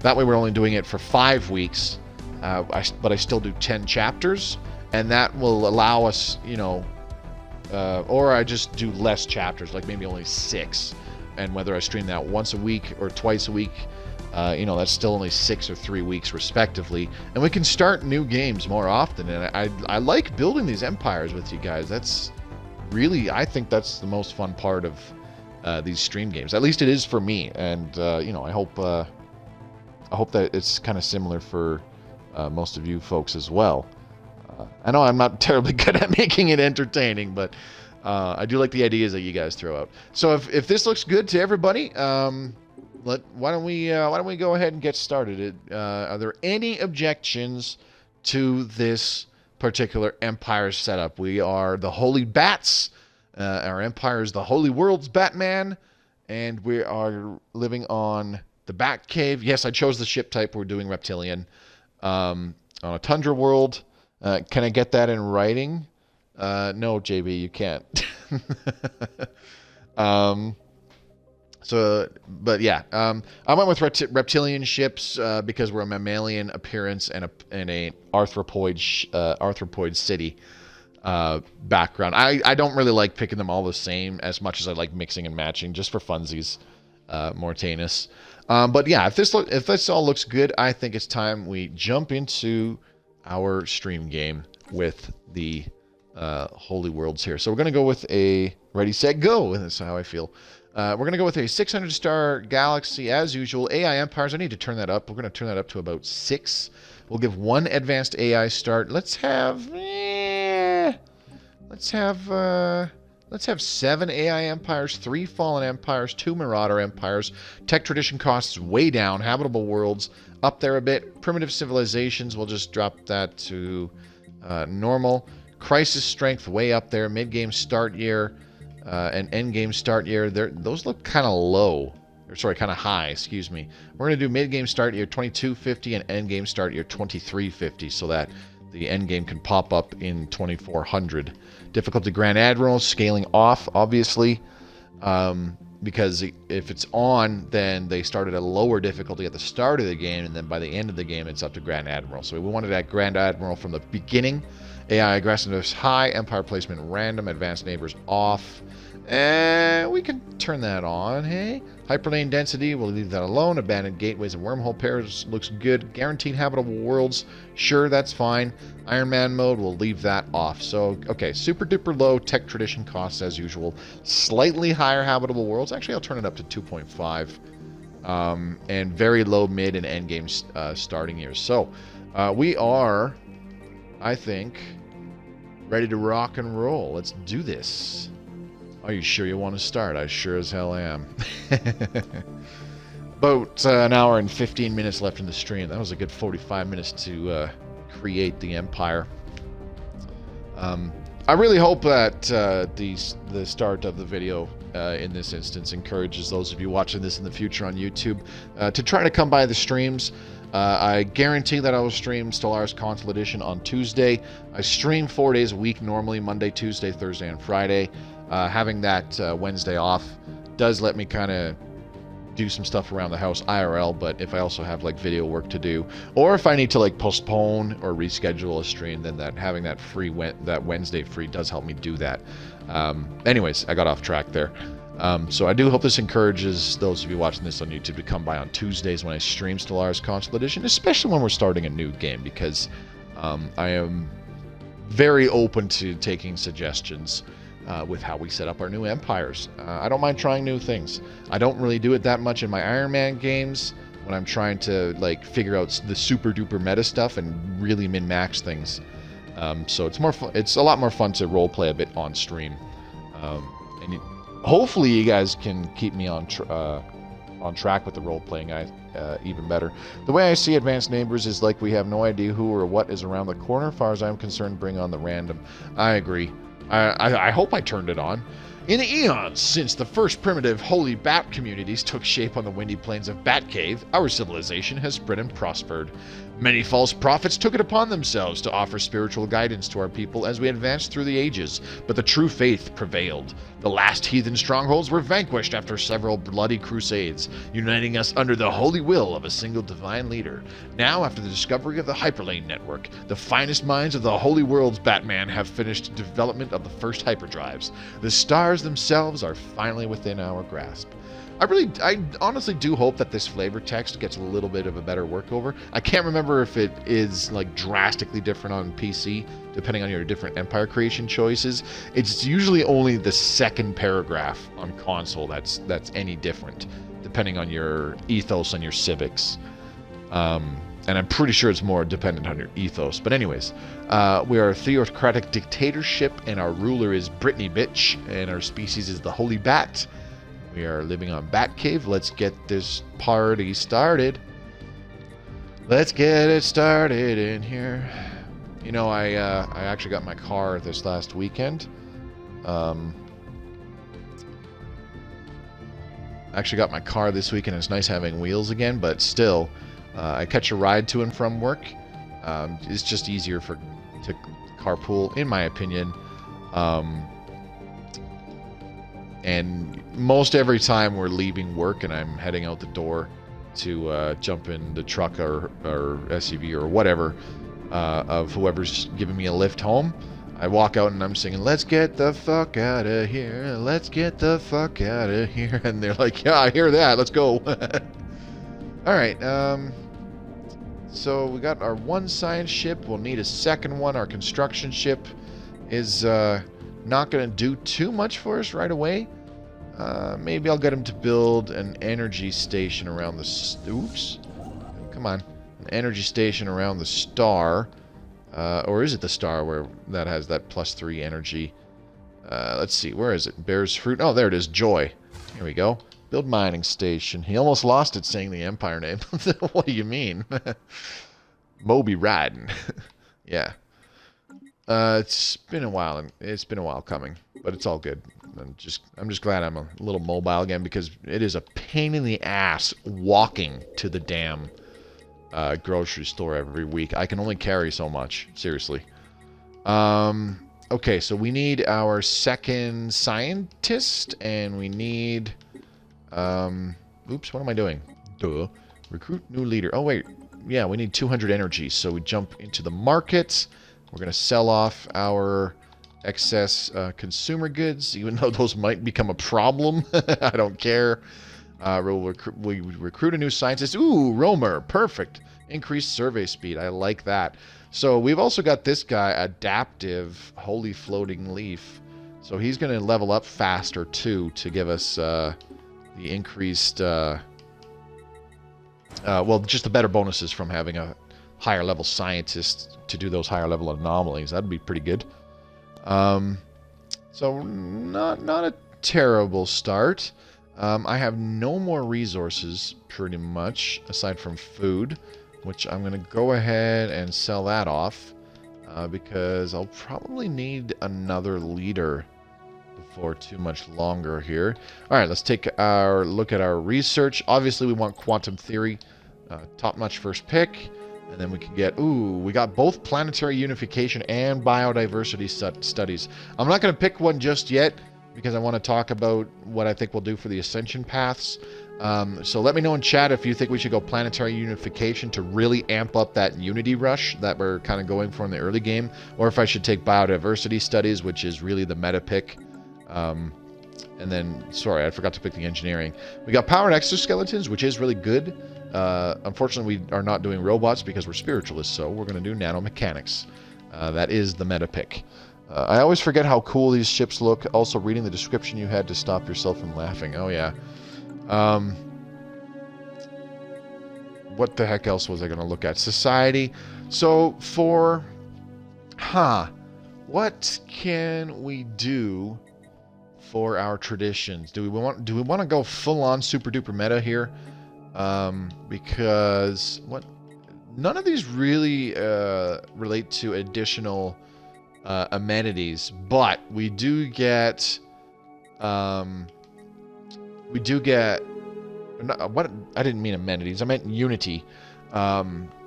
way we're only doing it for 5 weeks, but I still do 10 chapters, and that will allow us, or I just do less chapters, like maybe only 6, and whether I stream that once a week or twice a week, that's still only 6 or 3 weeks respectively, and we can start new games more often. And I like building these empires with you guys. That's really, I think that's the most fun part of these stream games. At least it is for me, and I hope that it's kind of similar for most of you folks as well. I know I'm not terribly good at making it entertaining, but I do like the ideas that you guys throw out. So if this looks good to everybody, why don't we go ahead and get started? Are there any objections to this particular empire setup? We are the Holy Bats. Our empire is the Holy Worlds Batman, and we are living on the Bat Cave. Yes, I chose the ship type. We're doing Reptilian on a Tundra world. Can I get that in writing? No, JB, you can't. But yeah, I went with reptilian ships because we're a mammalian appearance and a arthropoid city background. I don't really like picking them all the same as much as I like mixing and matching just for funsies, Mortanus. But yeah, if this all looks good, I think it's time we jump into our stream game with the Holy Worlds here. So we're going to go with a ready, set, go. That's how I feel. We're going to go with a 600-star galaxy as usual. AI empires, I need to turn that up. We're going to turn that up to about 6. We'll give 1 advanced AI start. Let's have 7 AI empires, 3 fallen empires, 2 marauder empires. Tech tradition costs way down. Habitable worlds up there a bit. Primitive civilizations, we'll just drop that to normal. Crisis strength way up there. Mid-game start year and end-game start year. Those look kind of low. Or sorry, kind of high, excuse me. We're going to do mid-game start year 2250 and end-game start year 2350 so that the end-game can pop up in 2400. Difficulty Grand Admiral, scaling off, obviously. Because if it's on, then they start at a lower difficulty at the start of the game, and then by the end of the game, it's up to Grand Admiral. So we wanted that Grand Admiral from the beginning. AI aggressiveness high, empire placement random, advanced neighbors off. And we can turn that on, hey? Hyperlane density, we'll leave that alone. Abandoned gateways and wormhole pairs looks good. Guaranteed habitable worlds, sure, that's fine. Iron Man mode, we'll leave that off. So, okay, super duper low tech tradition costs as usual. Slightly higher habitable worlds. Actually, I'll turn it up to 2.5. And very low mid and end game starting years. So, we are, I think, ready to rock and roll. Let's do this. Are you sure you want to start? I sure as hell am. About an hour and 15 minutes left in the stream. That was a good 45 minutes to create the empire. I really hope that the start of the video in this instance encourages those of you watching this in the future on YouTube to try to come by the streams. I guarantee that I will stream Stellaris Console Edition on Tuesday. I stream 4 days a week normally, Monday, Tuesday, Thursday, and Friday. Having that Wednesday off does let me kind of do some stuff around the house IRL, but if I also have like video work to do, or if I need to like postpone or reschedule a stream, then having that Wednesday free does help me do that. Anyways, I got off track there. So I do hope this encourages those of you watching this on YouTube to come by on Tuesdays when I stream Stellaris Console Edition, especially when we're starting a new game, because I am very open to taking suggestions with how we set up our new empires. I don't mind trying new things. I don't really do it that much in my Iron Man games when I'm trying to like figure out the super duper meta stuff and really min-max things. So it's more fun. It's a lot more fun to roleplay a bit on stream. Hopefully you guys can keep me on track with the role-playing even better. The way I see Advanced Neighbors is like we have no idea who or what is around the corner. As far as I'm concerned, bring on the random. I agree. I hope I turned it on. In the eons since the first primitive holy bat communities took shape on the windy plains of Batcave, our civilization has spread and prospered. Many false prophets took it upon themselves to offer spiritual guidance to our people as we advanced through the ages, but the true faith prevailed. The last heathen strongholds were vanquished after several bloody crusades, uniting us under the holy will of a single divine leader. Now, after the discovery of the Hyperlane network, the finest minds of the holy worlds Batman have finished development of the first hyperdrives. The stars themselves are finally within our grasp. I honestly do hope that this flavor text gets a little bit of a better workover. I can't remember if it is like drastically different on PC, depending on your different empire creation choices. It's usually only the second paragraph on console that's any different, depending on your ethos and your civics. And I'm pretty sure it's more dependent on your ethos. But anyways, we are a theocratic dictatorship, and our ruler is Brittany Bitch, and our species is the Holy Bat. We are living on Batcave. Let's get this party started. Let's get it started in here. You know, I actually got my car this last weekend. Actually got my car this weekend. It's nice having wheels again, but still, I catch a ride to and from work. It's just easier to carpool, in my opinion. And most every time we're leaving work and I'm heading out the door to jump in the truck or SUV or whatever of whoever's giving me a lift home, I walk out and I'm singing, "Let's get the fuck out of here. Let's get the fuck out of here." And they're like, "Yeah, I hear that. Let's go." All right. So we got our one science ship. We'll need a second one. Our construction ship is not going to do too much for us right away. Maybe I'll get him to build an energy station around the... Oops. Come on. An energy station around the star. Or is it the star where that has that +3 energy? Let's see. Where is it? Bears fruit. Oh, there it is. Joy. Here we go. Build mining station. He almost lost it saying the Empire name. What do you mean? Moby riding. Yeah. It's been a while, and it's been a while coming, but it's all good. I'm just glad I'm a little mobile again, because it is a pain in the ass walking to the damn grocery store every week. I can only carry so much, seriously. Okay, so we need our second scientist, and we need oops, what am I doing? Duh. Recruit new leader. Oh wait, yeah, we need 200 energy, so we jump into the market. We're going to sell off our excess consumer goods, even though those might become a problem. I don't care. We recruit a new scientist. Ooh, Romer. Perfect. Increased survey speed. I like that. So we've also got this guy, Adaptive Holy Floating Leaf. So he's going to level up faster, too, to give us the increased... well, just the better bonuses from having a higher level scientist to do those higher level anomalies. That'd be pretty good. So not a terrible start. I have no more resources pretty much aside from food, which I'm going to go ahead and sell that off because I'll probably need another leader before too much longer here. All right, let's take our look at our research. Obviously, we want quantum theory, top-notch first pick. And then we can get, ooh, we got both planetary unification and biodiversity studies. I'm not going to pick one just yet because I want to talk about what I think we'll do for the ascension paths. So let me know in chat if you think we should go Planetary Unification to really amp up that unity rush that we're kind of going for in the early game, or if I should take Biodiversity Studies, which is really the meta pick. And then, sorry, I forgot to pick the Engineering. We got Powered Exoskeletons, which is really good. Unfortunately, we are not doing robots because we're spiritualists, so we're going to do nanomechanics. That is the meta pick. I always forget how cool these ships look. Also, reading the description, you had to stop yourself from laughing. Oh, yeah. What the heck else was I going to look at? Society. So, for... what can we do for our traditions? Do we want to go full-on super-duper meta here? Because none of these really relate to additional amenities, but we do get I didn't mean amenities, I meant unity.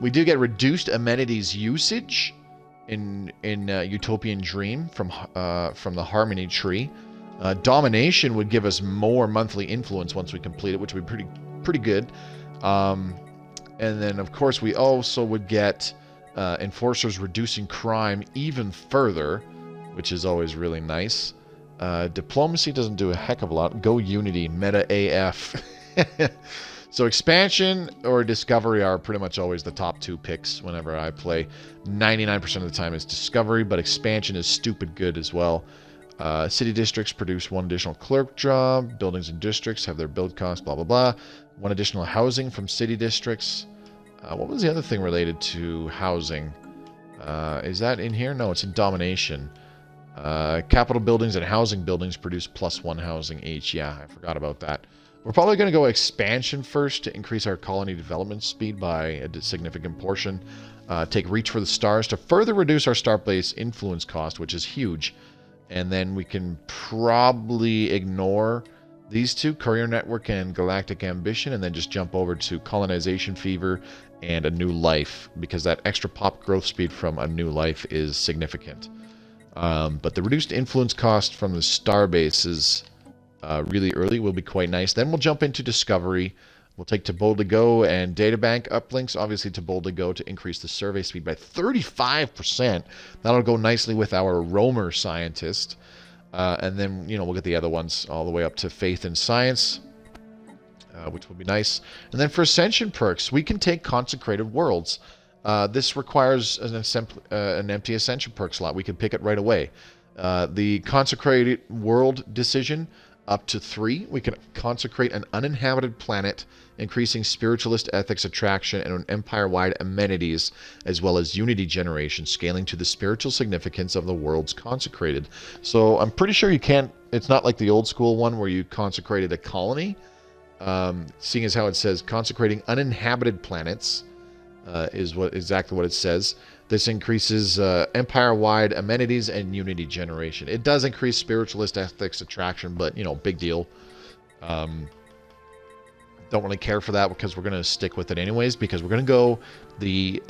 We do get reduced amenities usage in Utopian Dream from the Harmony tree. Domination would give us more monthly influence once we complete it, which would be pretty good. And then, of course, we also would get Enforcers reducing crime even further, which is always really nice. Diplomacy doesn't do a heck of a lot. Go Unity, meta AF. So expansion or discovery are pretty much always the top two picks whenever I play. 99% of the time it's discovery, but expansion is stupid good as well. City districts produce one additional clerk job. Buildings and districts have their build cost, blah, blah, blah. One additional housing from city districts. What was the other thing related to housing? Is that in here? No, it's in domination. Capital buildings and housing buildings produce +1 housing each. Yeah, I forgot about that. We're probably going to go expansion first to increase our colony development speed by a significant portion. Take Reach for the Stars to further reduce our star base influence cost, which is huge. And then we can probably ignore these two, Courier Network and Galactic Ambition, and then just jump over to Colonization Fever and A New Life, because that extra pop growth speed from A New Life is significant. But the reduced influence cost from the star bases really early will be quite nice. Then we'll jump into Discovery. We'll take To Boldly Go and Databank uplinks, obviously To Boldly Go to increase the survey speed by 35%. That'll go nicely with our roamer scientist. And then, we'll get the other ones all the way up to Faith in Science, which will be nice. And then for Ascension Perks, we can take Consecrated Worlds. This requires an empty Ascension Perk slot. We can pick it right away. The Consecrated World decision, up to 3. We can consecrate an uninhabited planet, increasing spiritualist ethics attraction and empire-wide amenities, as well as unity generation, scaling to the spiritual significance of the worlds consecrated. So I'm pretty sure you can't, it's not like the old school one where you consecrated a colony. Seeing as how it says consecrating uninhabited planets is exactly what it says. This increases empire-wide amenities and unity generation. It does increase spiritualist ethics attraction, but, big deal. Don't really care for that because we're going to stick with it anyways, because we're going to go the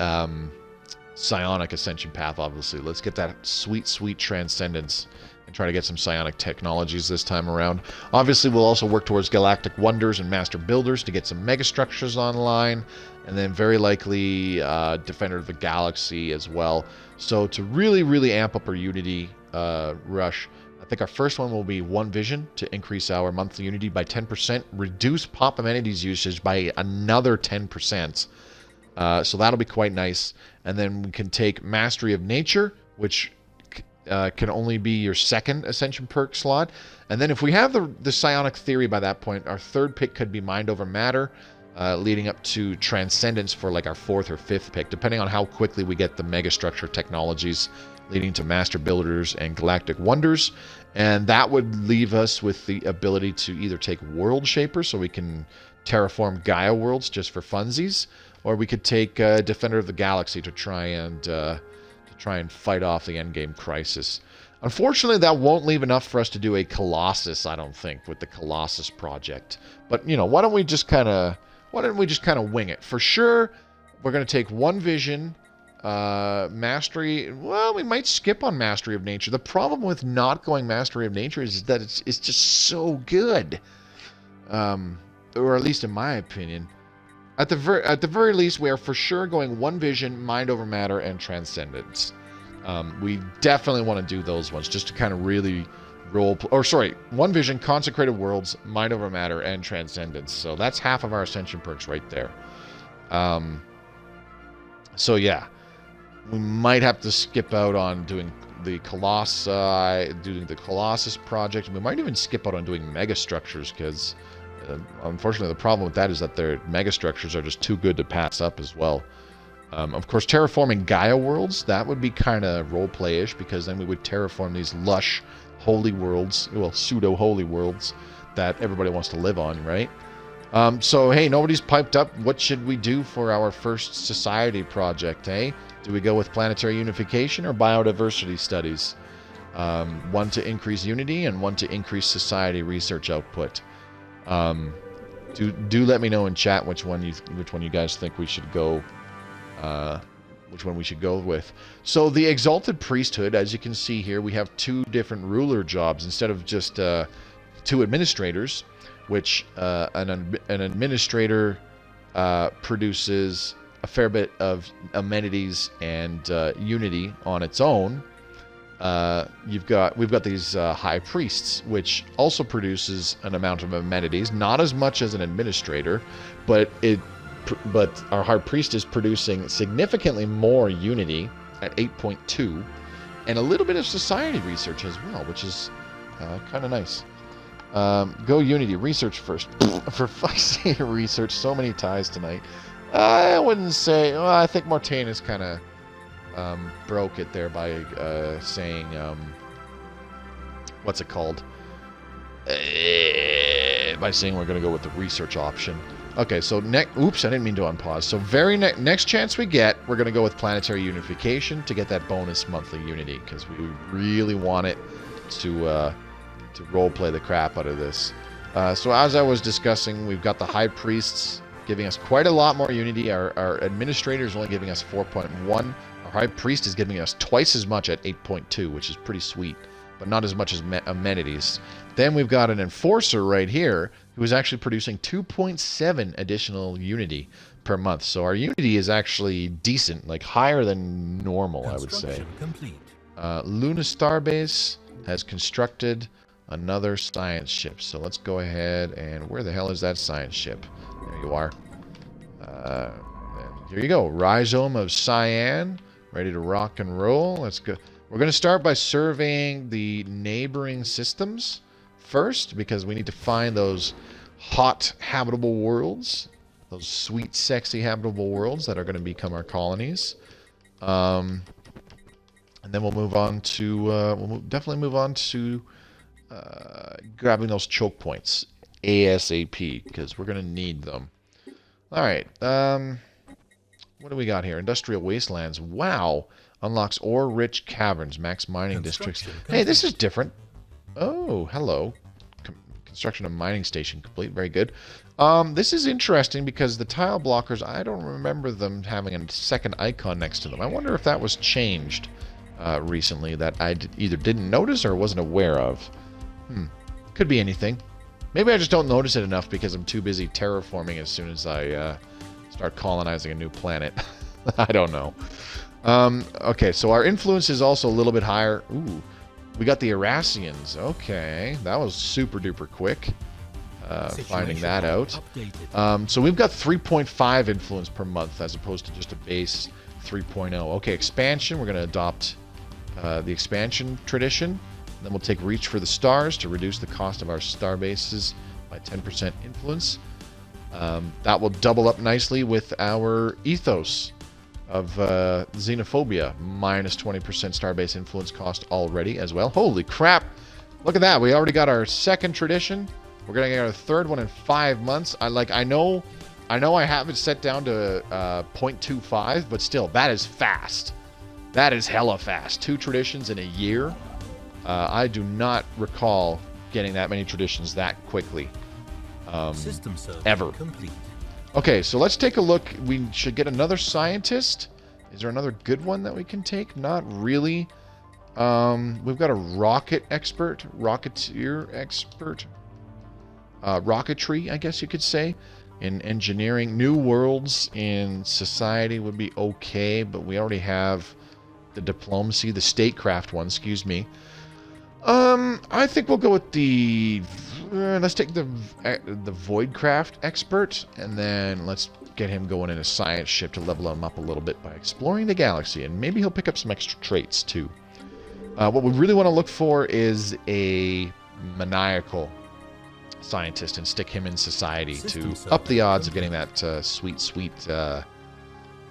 psionic ascension path, obviously. Let's get that sweet, sweet transcendence and try to get some psionic technologies this time around. Obviously, we'll also work towards Galactic Wonders and Master Builders to get some megastructures online, and then very likely Defender of the Galaxy as well. So to really, really amp up our Unity rush, I think our first one will be One Vision to increase our monthly Unity by 10%, reduce pop amenities usage by another 10%. So that'll be quite nice. And then we can take Mastery of Nature, which can only be your second Ascension Perk slot. And then if we have the Psionic Theory by that point, our third pick could be Mind Over Matter, leading up to Transcendence for like our fourth or fifth pick, depending on how quickly we get the megastructure technologies, leading to Master Builders and Galactic Wonders. And that would leave us with the ability to either take World Shaper, so we can terraform Gaia worlds just for funsies, or we could take Defender of the Galaxy to try and fight off the endgame crisis. Unfortunately, that won't leave enough for us to do a Colossus, I don't think, with the Colossus project. But why don't we just kind of wing it? For sure, we're going to take One Vision, Mastery. Well, we might skip on Mastery of Nature. The problem with not going Mastery of Nature is that it's just so good. or at least in my opinion, at the very least, we are for sure going one vision, mind over matter, and transcendence. We definitely want to do those ones just to kind of really one vision, consecrated worlds, mind over matter, and transcendence. So that's half of our ascension perks right there. So yeah, we might have to skip out on doing the Colossus project. We might even skip out on doing mega structures because, unfortunately, the problem with that is that their mega structures are just too good to pass up as well. Of course, terraforming Gaia worlds, that would be kind of roleplay-ish because then we would terraform these lush holy worlds, well, pseudo-holy worlds that everybody wants to live on, right? So, hey, nobody's piped up. What should we do for our first society project, eh? Do we go with planetary unification or biodiversity studies? One to increase unity and one to increase society research output. Do let me know in chat which one you guys think we should go. Which one we should go with. So the Exalted Priesthood, as you can see here, we have 2 different ruler jobs instead of just 2 administrators, which an administrator produces a fair bit of amenities and unity on its own. We've got these high priests, which also produces an amount of amenities, not as much as an administrator, but our high priest is producing significantly more unity at 8.2, and a little bit of society research as well, which is kind of nice. Go unity research first. For fuck's sake, research, so many ties tonight. I wouldn't say. Well, I think Mortain is kind of broke it there by saying what's it called? By saying we're going to go with the research option. Okay, so oops, I didn't mean to unpause. So next chance we get, we're going to go with Planetary Unification to get that bonus monthly unity, because we really want it to roleplay the crap out of this. So as I was discussing, we've got the High Priests giving us quite a lot more unity. Our Administrator is only giving us 4.1. Our High Priest is giving us twice as much at 8.2, which is pretty sweet, but not as much as amenities. Then we've got an Enforcer right here who is actually producing 2.7 additional unity per month. So our unity is actually decent, like higher than normal, I would say. Luna Starbase has constructed another science ship. So let's go ahead and where the hell is that science ship? There you are. Here you go. Rhizome of Cyan, ready to rock and roll. Let's go. We're going to start by surveying the neighboring systems first, because we need to find those hot habitable worlds, those sweet, sexy habitable worlds that are going to become our colonies. And then we'll move on to, we'll definitely move on to grabbing those choke points ASAP, because we're going to need them. All right. What do we got here? Industrial Wastelands. Wow. Unlocks ore-rich caverns, max mining districts. Hey, this is different. Oh, hello. Construction of mining station complete. Very good. This is interesting because the tile blockers, I don't remember them having a second icon next to them. I wonder if that was changed recently that I either didn't notice or wasn't aware of. Could be anything. Maybe I just don't notice it enough because I'm too busy terraforming as soon as I start colonizing a new planet. I don't know. Okay, so our influence is also a little bit higher. Ooh, we got the Erassians. Okay, that was super duper quick. Finding that out. So we've got 3.5 influence per month as opposed to just a base 3.0. Okay, expansion. We're going to adopt the expansion tradition. Then we'll take Reach for the Stars to reduce the cost of our star bases by 10% influence. That will double up nicely with our ethos of xenophobia, minus 20% starbase influence cost already as well. Holy crap! Look at that. We already got our second tradition. We're gonna get our third one in 5 months. I know I have it set down to 0.25, but still, that is fast. That is hella fast. 2 traditions in a year. I do not recall getting that many traditions that quickly. Ever. Complete. Okay, so let's take a look. We should get another scientist. Is there another good one that we can take? Not really. We've got a rocket expert, rocketeer expert. rocketry, I guess you could say. In engineering, new worlds in society would be okay, but we already have the diplomacy, the statecraft one, excuse me. I think we'll go with the... let's take the Voidcraft expert, and then let's get him going in a science ship to level him up a little bit by exploring the galaxy, and maybe he'll pick up some extra traits, too. What we really want to look for is a maniacal scientist and stick him in society to up the odds of getting that sweet,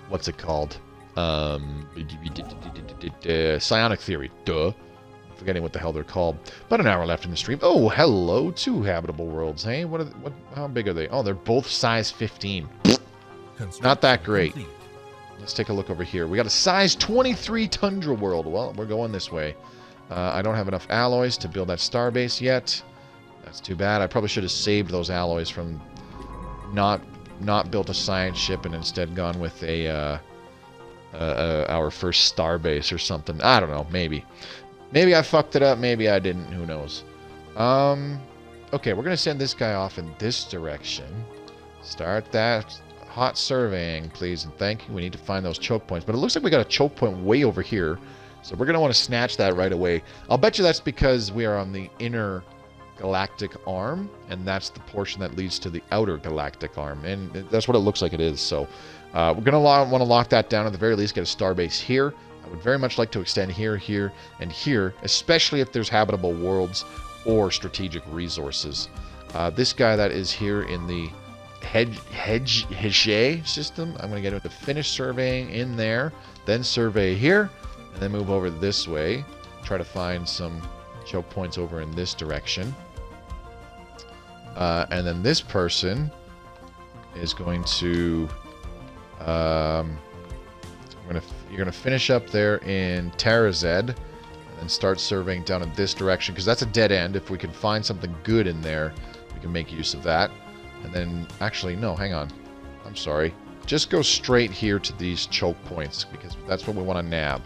what's it called? Psionic theory. Duh. Forgetting what the hell they're called. About an hour left in the stream. Oh, hello, 2 habitable worlds. Hey, how big are they? Oh, they're both size 15. Not that great. Let's take a look over here. We got a size 23 tundra world. Well, we're going this way. I don't have enough alloys to build that starbase yet. That's too bad. I probably should have saved those alloys from not built a science ship and instead gone with our first starbase or something. I don't know. Maybe I fucked it up. Maybe I didn't. Who knows? Okay, we're gonna send this guy off in this direction. Start that hot surveying, please and thank you. We need to find those choke points, but it looks like we got a choke point way over here, so we're gonna want to snatch that right away. I'll bet you that's because we are on the inner galactic arm, and that's the portion that leads to the outer galactic arm, and that's what it looks like it is. So we're gonna want to lock that down, at the very least get a starbase here. I would very much like to extend here, here, and here, especially if there's habitable worlds or strategic resources. This guy that is here in the Hedge system, I'm going to get him to finish surveying in there, then survey here, and then move over this way. Try to find some choke points over in this direction. And then this person is going to... you're gonna finish up there in Terrazed and start surveying down in this direction, because that's a dead end. If we can find something good in there, we can make use of that. And then, actually, no, hang on. I'm sorry. Just go straight here to these choke points, because that's what we want to nab.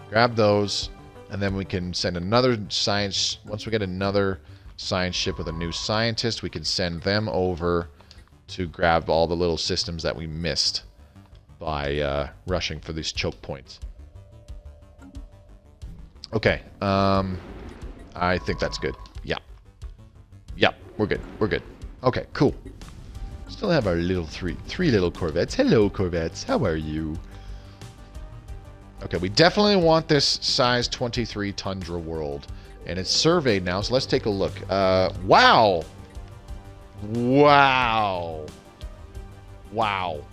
Grab those, and then we can send another science... Once we get another science ship with a new scientist, we can send them over to grab all the little systems that we missed by rushing for these choke points. Okay, I think that's good. Yeah. Yeah, we're good. We're good. Okay, cool. Still have our little three little corvettes. Hello, corvettes. How are you? Okay, we definitely want this size 23 tundra world, and it's surveyed now. So let's take a look. Wow. Wow. Wow.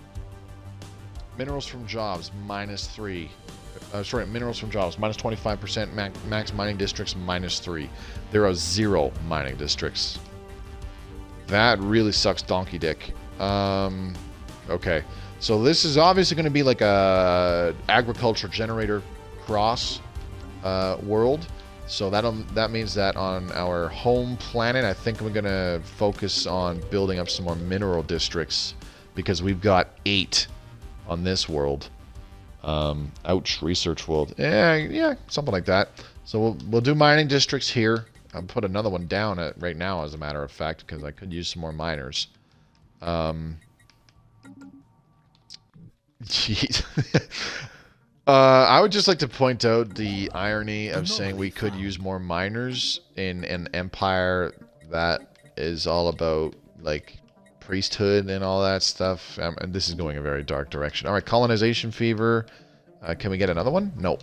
Minerals from jobs, -3. Sorry, minerals from jobs, -25%. Max mining districts, -3. There are 0 mining districts. That really sucks donkey dick. Okay. So this is obviously going to be like a agriculture generator cross world. So that means that on our home planet, I think we're going to focus on building up some more mineral districts, because we've got 8 on this world. Ouch, research world. Yeah, something like that. So we'll do mining districts here. I'll put another one down right now, as a matter of fact, because I could use some more miners. Jeez. I would just like to point out the irony of saying we could use more miners in an empire that is all about, like, priesthood and all that stuff. And this is going a very dark direction. All right, colonization fever. Can we get another one? Nope.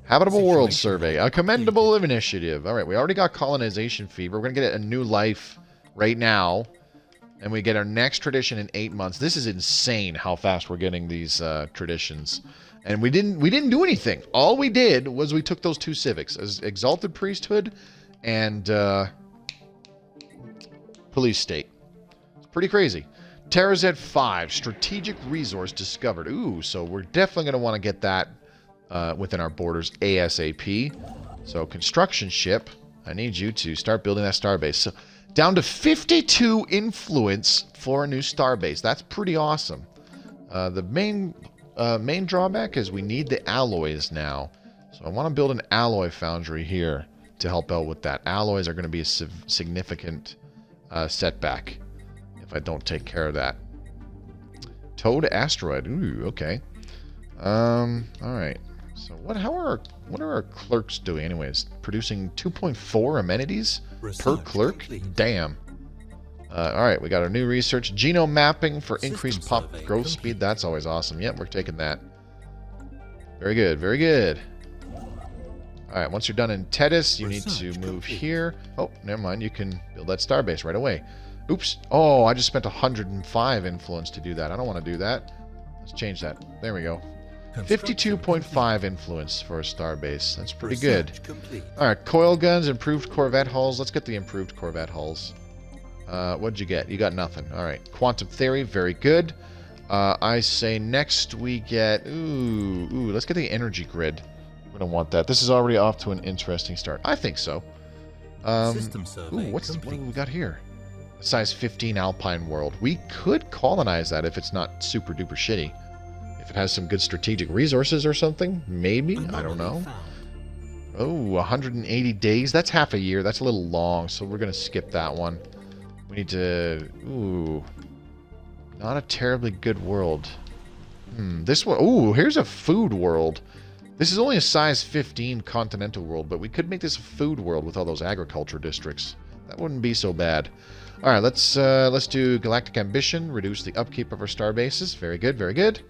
Habitable World Survey. A commendable initiative. All right, we already got colonization fever. We're going to get a new life right now. And we get our next tradition in 8 months. This is insane how fast we're getting these traditions. And we didn't do anything. All we did was we took those 2 civics, as Exalted Priesthood and Police State. It's pretty crazy. Terrazed 5, strategic resource discovered. Ooh, so we're definitely going to want to get that within our borders ASAP. So construction ship, I need you to start building that starbase. So down to 52 influence for a new starbase. That's pretty awesome. The main drawback is we need the alloys now. So I want to build an alloy foundry here to help out with that. Alloys are going to be a significant setback if I don't take care of that. Toad asteroid. Ooh, okay. Alright. So what are our clerks doing anyways? Producing 2.4 amenities per clerk? Damn. Alright, we got our new research. Genome mapping for increased pop growth speed. That's always awesome. Yep, we're taking that. Very good, very good. Alright, once you're done in Tethys, you need to move here. Oh, never mind. You can build that starbase right away. Oops. Oh, I just spent 105 influence to do that. I don't want to do that. Let's change that. There we go. 52.5 influence for a starbase. That's pretty good. Alright, coil guns, improved Corvette hulls. Let's get the improved Corvette hulls. What'd you get? You got nothing. Alright, quantum theory. Very good. I say next we get... Ooh, let's get the energy grid. We don't want that. This is already off to an interesting start. I think so. What do we got here? A size 15 Alpine world. We could colonize that if it's not super duper shitty. If it has some good strategic resources or something, maybe. I don't know. Oh, 180 days. That's half a year. That's a little long, so we're going to skip that one. We need to... Ooh. Not a terribly good world. This one... Ooh, here's a food world. This is only a size 15 continental world, but we could make this a food world with all those agriculture districts. That wouldn't be so bad. Alright, let's do Galactic Ambition. Reduce the upkeep of our star bases. Very good, very good.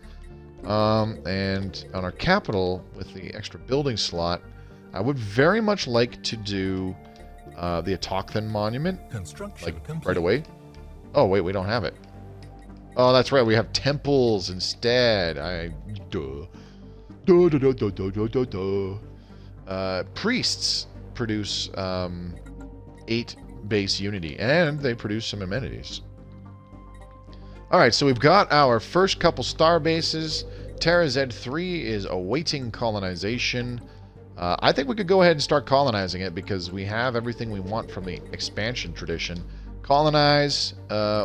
And on our capital, with the extra building slot, I would very much like to do the Autochthon Monument, like right away. Oh wait, we don't have it. Oh, that's right, we have temples instead. Priests produce 8 base unity, and they produce some amenities. Alright, so we've got our first couple star bases. Terra Z3 is awaiting colonization. I think we could go ahead and start colonizing it because we have everything we want from the expansion tradition. Colonize,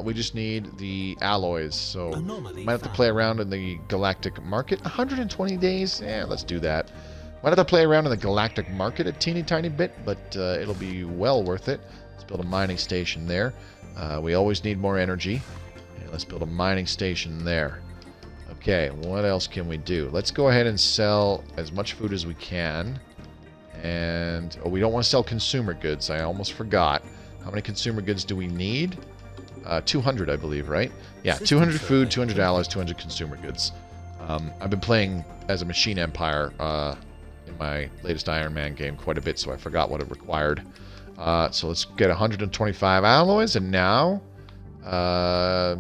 we just need the alloys, so might have to play around in the galactic market. 120 days? Yeah, let's do that. Might have to play around in the galactic market a teeny tiny bit, but it'll be well worth it. Let's build a mining station there. We always need more energy. Let's build a mining station there. Okay, what else can we do? Let's go ahead and sell as much food as we can. And, oh, we don't want to sell consumer goods. I almost forgot. How many consumer goods do we need? 200, I believe, right? Yeah, 200 food, 200 alloys, 200 consumer goods. I've been playing as a Machine Empire in my latest Iron Man game quite a bit, so I forgot what it required. So let's get 125 alloys, and now...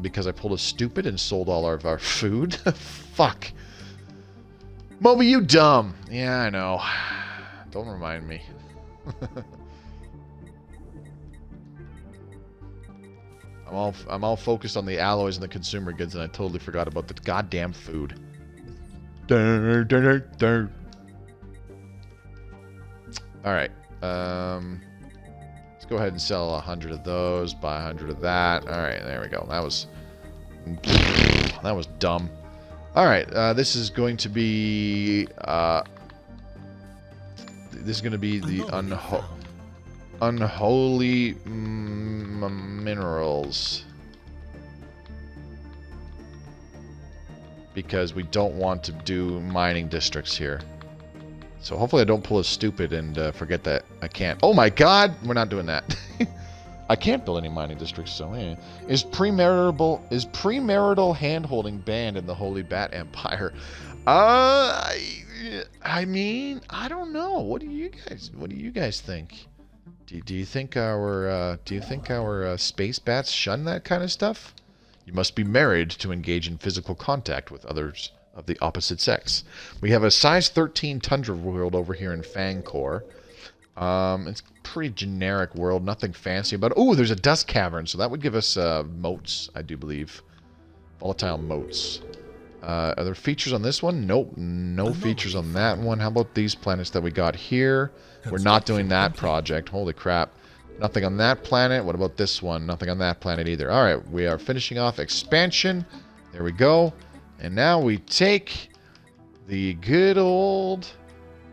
because I pulled a stupid and sold all of our food. Fuck. Moby, you dumb. Yeah, I know. Don't remind me. I'm all focused on the alloys and the consumer goods, and I totally forgot about the goddamn food. Alright. Let's go ahead and sell 100 of those, buy 100 of that. Alright, there we go. That was dumb. Alright, this is going to be the unholy minerals. Because we don't want to do mining districts here. So hopefully I don't pull a stupid and forget that I can't. Oh my god! We're not doing that. I can't build any mining districts, so yeah. Is premarital hand-holding banned in the Holy Bat Empire? I mean, I don't know. What do you guys think? Do you think our space bats shun that kind of stuff? You must be married to engage in physical contact with others of the opposite sex. We have a size 13 tundra world over here in Fangcore. It's a pretty generic world, nothing fancy about it. Oh, there's a dust cavern, so that would give us moats, I do believe. Volatile moats. Are there features on this one? Nope, no features on that one. How about these planets that we got here? We're not doing that project. Holy crap. Nothing on that planet. What about this one? Nothing on that planet either. Alright, we are finishing off expansion. There we go. And now we take the good old...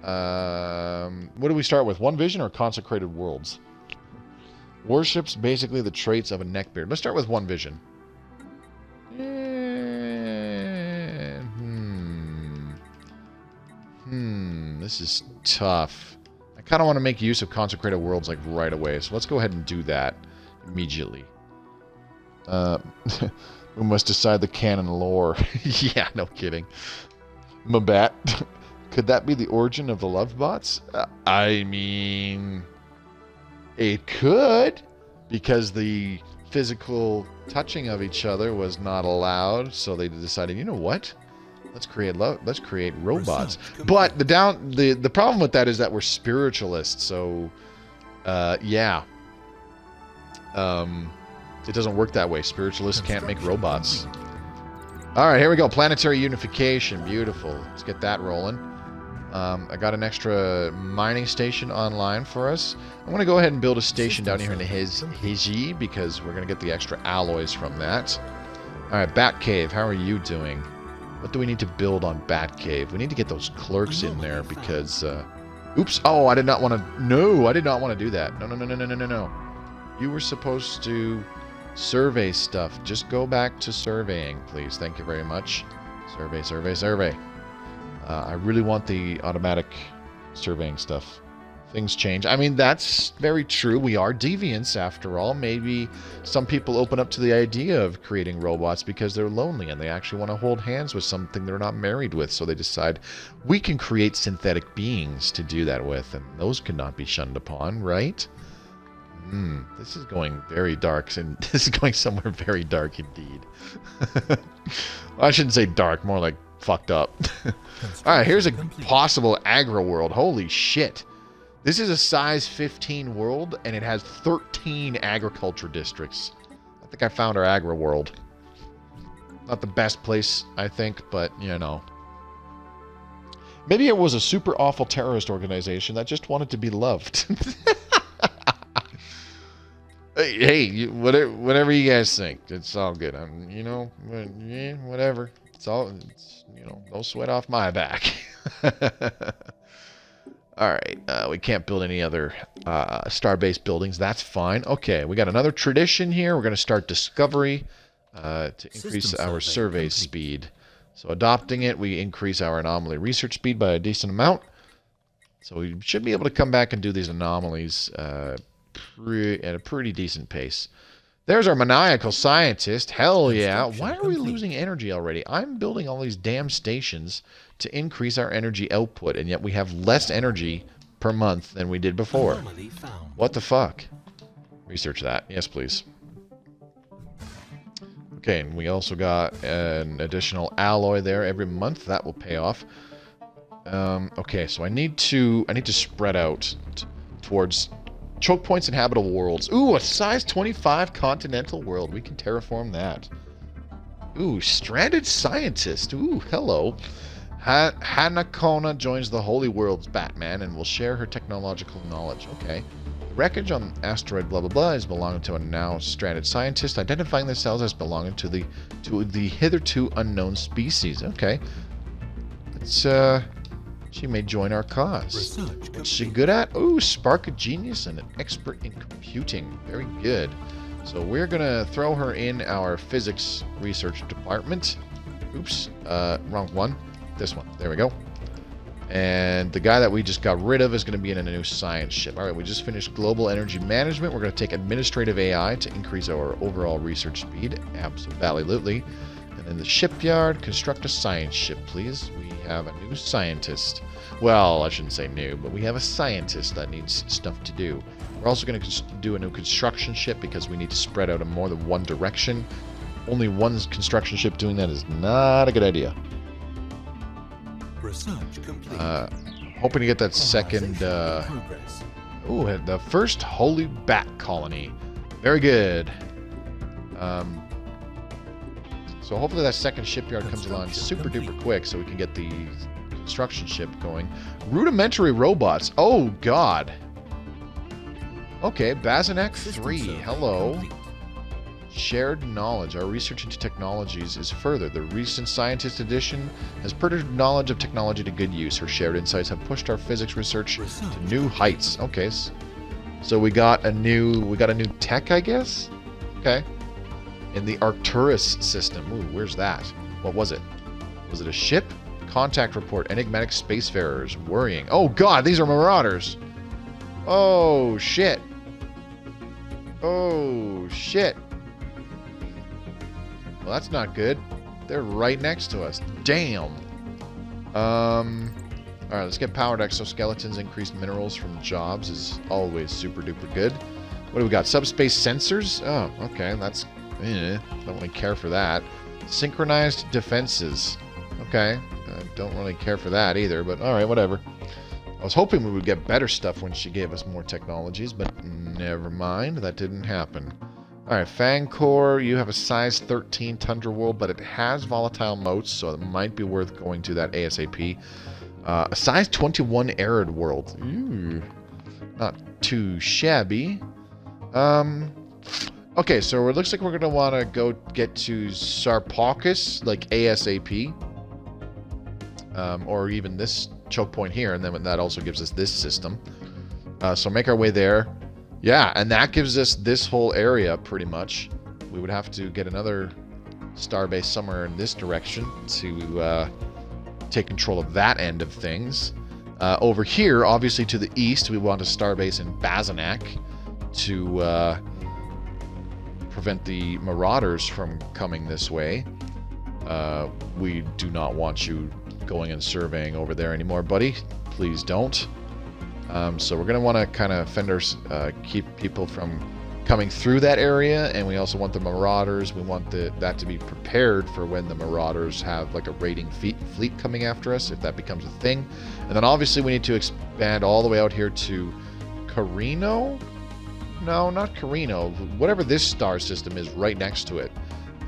what do we start with? One Vision or Consecrated Worlds? Worships basically the traits of a neckbeard. Let's start with one vision. This is tough. I kind of want to make use of Consecrated Worlds like right away, so let's go ahead and do that immediately. We must decide the canon lore. Yeah, no kidding. Mabat. Could that be the origin of the love bots? I mean, it could, because the physical touching of each other was not allowed, so they decided, you know what? Let's create robots. But the problem with that is that we're spiritualists, so yeah. It doesn't work that way. Spiritualists can't make robots. Alright, here we go. Planetary Unification. Beautiful. Let's get that rolling. I got an extra mining station online for us. I'm going to go ahead and build a station down here in the Hiji, because we're going to get the extra alloys from that. Alright, Batcave. How are you doing? What do we need to build on Batcave? We need to get those clerks in there because... oops. Oh, I did not want to... No, I did not want to do that. No. You were supposed to survey stuff. Just go back to surveying, please. Thank you very much. Survey. I really want the automatic surveying stuff. Things change. I mean, that's very true. We are deviants, after all. Maybe some people open up to the idea of creating robots because they're lonely and they actually want to hold hands with something they're not married with. So they decide, we can create synthetic beings to do that with, and those cannot be shunned upon, right? This is going very dark, and this is going somewhere very dark indeed. Well, I shouldn't say dark, more like fucked up. Alright, here's a possible agro world. Holy shit. This is a size 15 world, and it has 13 agriculture districts. I think I found our agro world. Not the best place, I think, but, you know. Maybe it was a super awful terrorist organization that just wanted to be loved. Hey, whatever you guys think, it's all good. You know, yeah, whatever. It's you know, no sweat off my back. Alright, we can't build any other star-based buildings. That's fine. Okay, we got another tradition here. We're going to start discovery to increase our survey speed. So adopting it, we increase our anomaly research speed by a decent amount. So we should be able to come back and do these anomalies at a pretty decent pace. There's our maniacal scientist. Hell yeah. Why are we losing energy already? I'm building all these damn stations to increase our energy output, and yet we have less energy per month than we did before. What the fuck? Research that. Yes, please. Okay, and we also got an additional alloy there every month. That will pay off. Okay, so I need to spread out towards choke points and habitable worlds. Ooh, a size 25 continental world. We can terraform that. Ooh, stranded scientist. Ooh, hello. Hanakona joins the Holy Worlds Batman and will share her technological knowledge. Okay. The wreckage on asteroid blah blah blah is belonging to a now stranded scientist, identifying themselves as belonging to the hitherto unknown species. Okay. It's she may join our cause. What's she good at? Ooh, spark of genius and an expert in computing. Very good. So we're gonna throw her in our physics research department. Oops, wrong one. This one. There we go. And the guy that we just got rid of is going to be in a new science ship. Alright, we just finished global energy management. We're going to take administrative AI to increase our overall research speed. Absolutely. And in the shipyard, construct a science ship, please. We have a new scientist. Well, I shouldn't say new, but we have a scientist that needs stuff to do. We're also going to do a new construction ship because we need to spread out in more than one direction. Only one construction ship doing that is not a good idea. Research complete. Hoping to get that second, ooh, the first Holy Bat Colony. Very good. So hopefully that second shipyard comes along super duper quick so we can get the construction ship going. Rudimentary robots. Oh, God. Okay, Bazinek 3. Hello. Shared knowledge. Our research into technologies is further. The recent Scientist Edition has put her knowledge of technology to good use. Her shared insights have pushed our physics research to new heights. Okay. So we got a new tech, I guess? Okay. In the Arcturus system. Ooh, where's that? What was it? Was it a ship? Contact report. Enigmatic spacefarers. Worrying. Oh god, these are marauders! Oh shit. Oh shit. Well, that's not good. They're right next to us. Damn. Alright, let's get powered exoskeletons. Increased minerals from jobs is always super duper good. What do we got? Subspace sensors? Oh, okay. That's... don't really care for that. Synchronized defenses. Okay. Don't really care for that either, but alright, whatever. I was hoping we would get better stuff when she gave us more technologies, but never mind. That didn't happen. Alright, Fangcore, you have a size 13 Tundra World, but it has volatile moats, so it might be worth going to that ASAP. A size 21 Arid World. Ooh, not too shabby. Okay, so it looks like we're going to want to go get to Sarpocus, like ASAP. Or even this choke point here, and then that also gives us this system. So make our way there. Yeah, and that gives us this whole area, pretty much. We would have to get another starbase somewhere in this direction to take control of that end of things. Over here, obviously to the east, we want a starbase in Bazanak to prevent the marauders from coming this way. We do not want you going and surveying over there anymore, buddy. Please don't. So we're going to want to kind of keep people from coming through that area, and we also want the marauders. We want that to be prepared for when the marauders have like a raiding fleet coming after us, if that becomes a thing. And then obviously we need to expand all the way out here to Carino? No, not Carino. Whatever this star system is right next to it.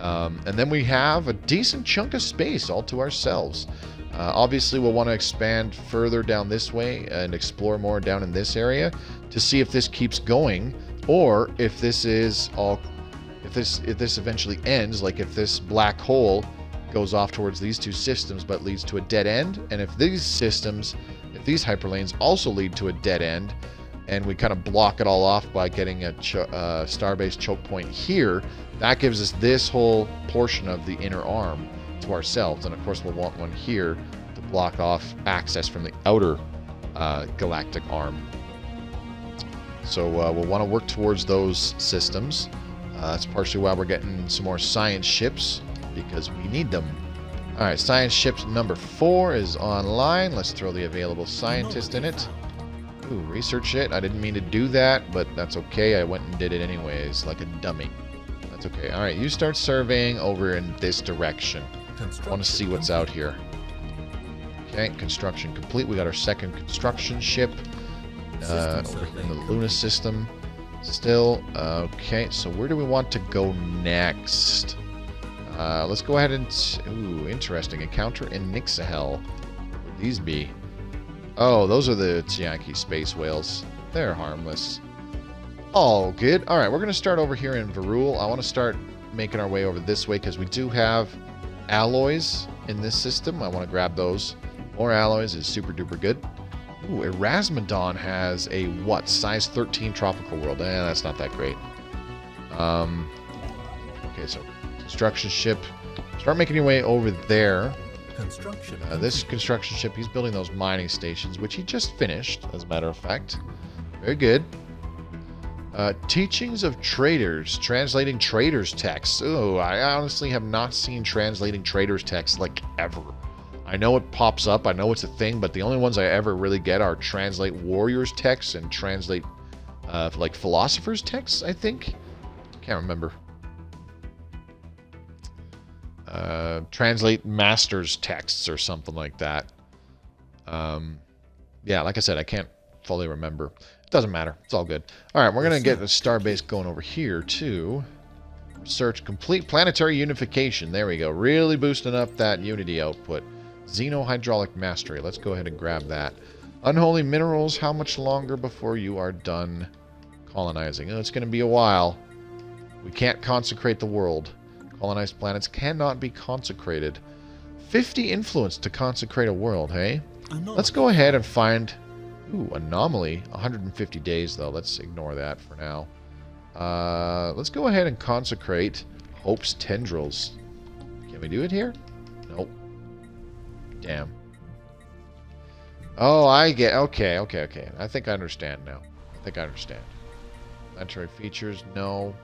And then we have a decent chunk of space all to ourselves. Obviously, we'll want to expand further down this way and explore more down in this area to see if this keeps going, or if this is all, if this eventually ends, like if this black hole goes off towards these two systems but leads to a dead end, and if these systems, if these hyperlanes also lead to a dead end, and we kind of block it all off by getting a starbase choke point here, that gives us this whole portion of the inner arm to ourselves. And of course we'll want one here to block off access from the outer galactic arm. So we'll want to work towards those systems. That's partially why we're getting some more science ships, because we need them. Alright, science ship number 4 is online. Let's throw the available scientist in it. Ooh, research it. I didn't mean to do that, but that's okay. I went and did it anyways, like a dummy. That's okay. Alright, you start surveying over in this direction. I want to see what's out here. Okay, construction complete. We got our second construction ship over in the Luna system still. Okay, so where do we want to go next? Let's go ahead and... Ooh, interesting. Encounter in Nixahel. What would these be? Oh, those are the Tianki space whales. They're harmless. All good. Alright, we're going to start over here in Varul. I want to start making our way over this way because we do have alloys in this system. I want to grab those. More alloys is super duper good. Ooh, Erasmodon has a what? Size 13 tropical world. That's not that great. Okay, so construction ship. Start making your way over there. This construction ship, he's building those mining stations, which he just finished, as a matter of fact. Very good. Teachings of Traders. Translating traders' texts. Oh, I honestly have not seen translating traders' texts, like, ever. I know it pops up, I know it's a thing, but the only ones I ever really get are translate warriors' texts and translate, like, philosophers' texts, I think? Can't remember. Translate masters' texts or something like that. Yeah, like I said, I can't fully remember. Doesn't matter. It's all good. Alright, we're going to get a starbase going over here, too. Research complete. Planetary Unification. There we go. Really boosting up that Unity output. Xenohydraulic Mastery. Let's go ahead and grab that. Unholy Minerals. How much longer before you are done colonizing? Oh, it's going to be a while. We can't consecrate the world. Colonized planets cannot be consecrated. 50 influence to consecrate a world, hey? Let's go ahead and find... Ooh, anomaly. 150 days, though. Let's ignore that for now. Let's go ahead and consecrate Hope's Tendrils. Can we do it here? Nope. Damn. Oh, I get... Okay. I think I understand now. Planetary features, no.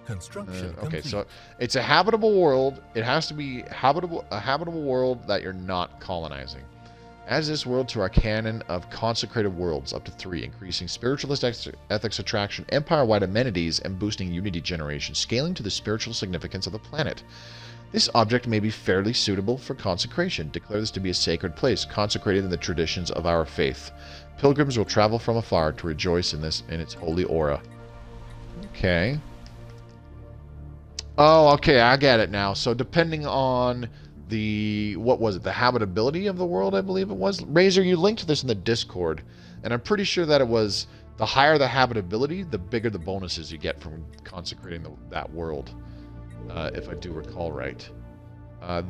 Construction okay, complete. so it's a habitable world. It has to be a habitable world that you're not colonizing. Adds this world to our canon of Consecrated Worlds, up to 3, increasing spiritualist ethics attraction, empire-wide amenities, and boosting unity generation, scaling to the spiritual significance of the planet. This object may be fairly suitable for consecration. Declare this to be a sacred place, consecrated in the traditions of our faith. Pilgrims will travel from afar to rejoice in its holy aura. Okay. Oh, okay, I get it now. So depending on the, what was it, the habitability of the world, I believe it was. Razor, you linked this in the Discord, and I'm pretty sure that it was the higher the habitability, the bigger the bonuses you get from consecrating that world, if I do recall right.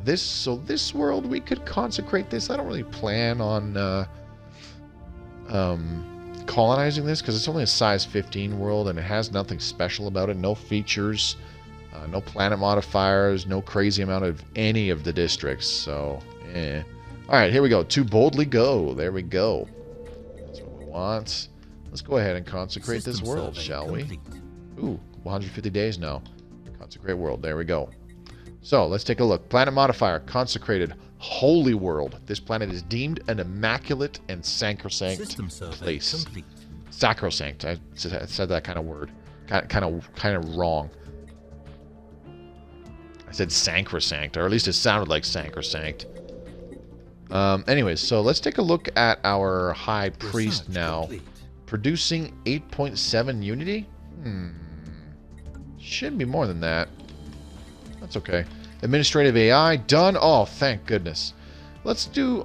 This world, we could consecrate this. I don't really plan on colonizing this, because it's only a size 15 world, and it has nothing special about it, no features. No planet modifiers, no crazy amount of any of the districts, so, eh. Alright, here we go. To boldly go. There we go. That's what we want. Let's go ahead and consecrate this world, shall we? Ooh, 150 days now. Consecrate world. There we go. So, let's take a look. Planet modifier. Consecrated. Holy world. This planet is deemed an immaculate and sacrosanct place. Sacrosanct. I said that kind of word. Kind of wrong. I said sacrosanct, or at least it sounded like sacrosanct. Anyways, so let's take a look at our High Priest now. Producing 8.7 unity? Should be more than that. That's okay. Administrative AI, done. Oh, thank goodness. Let's do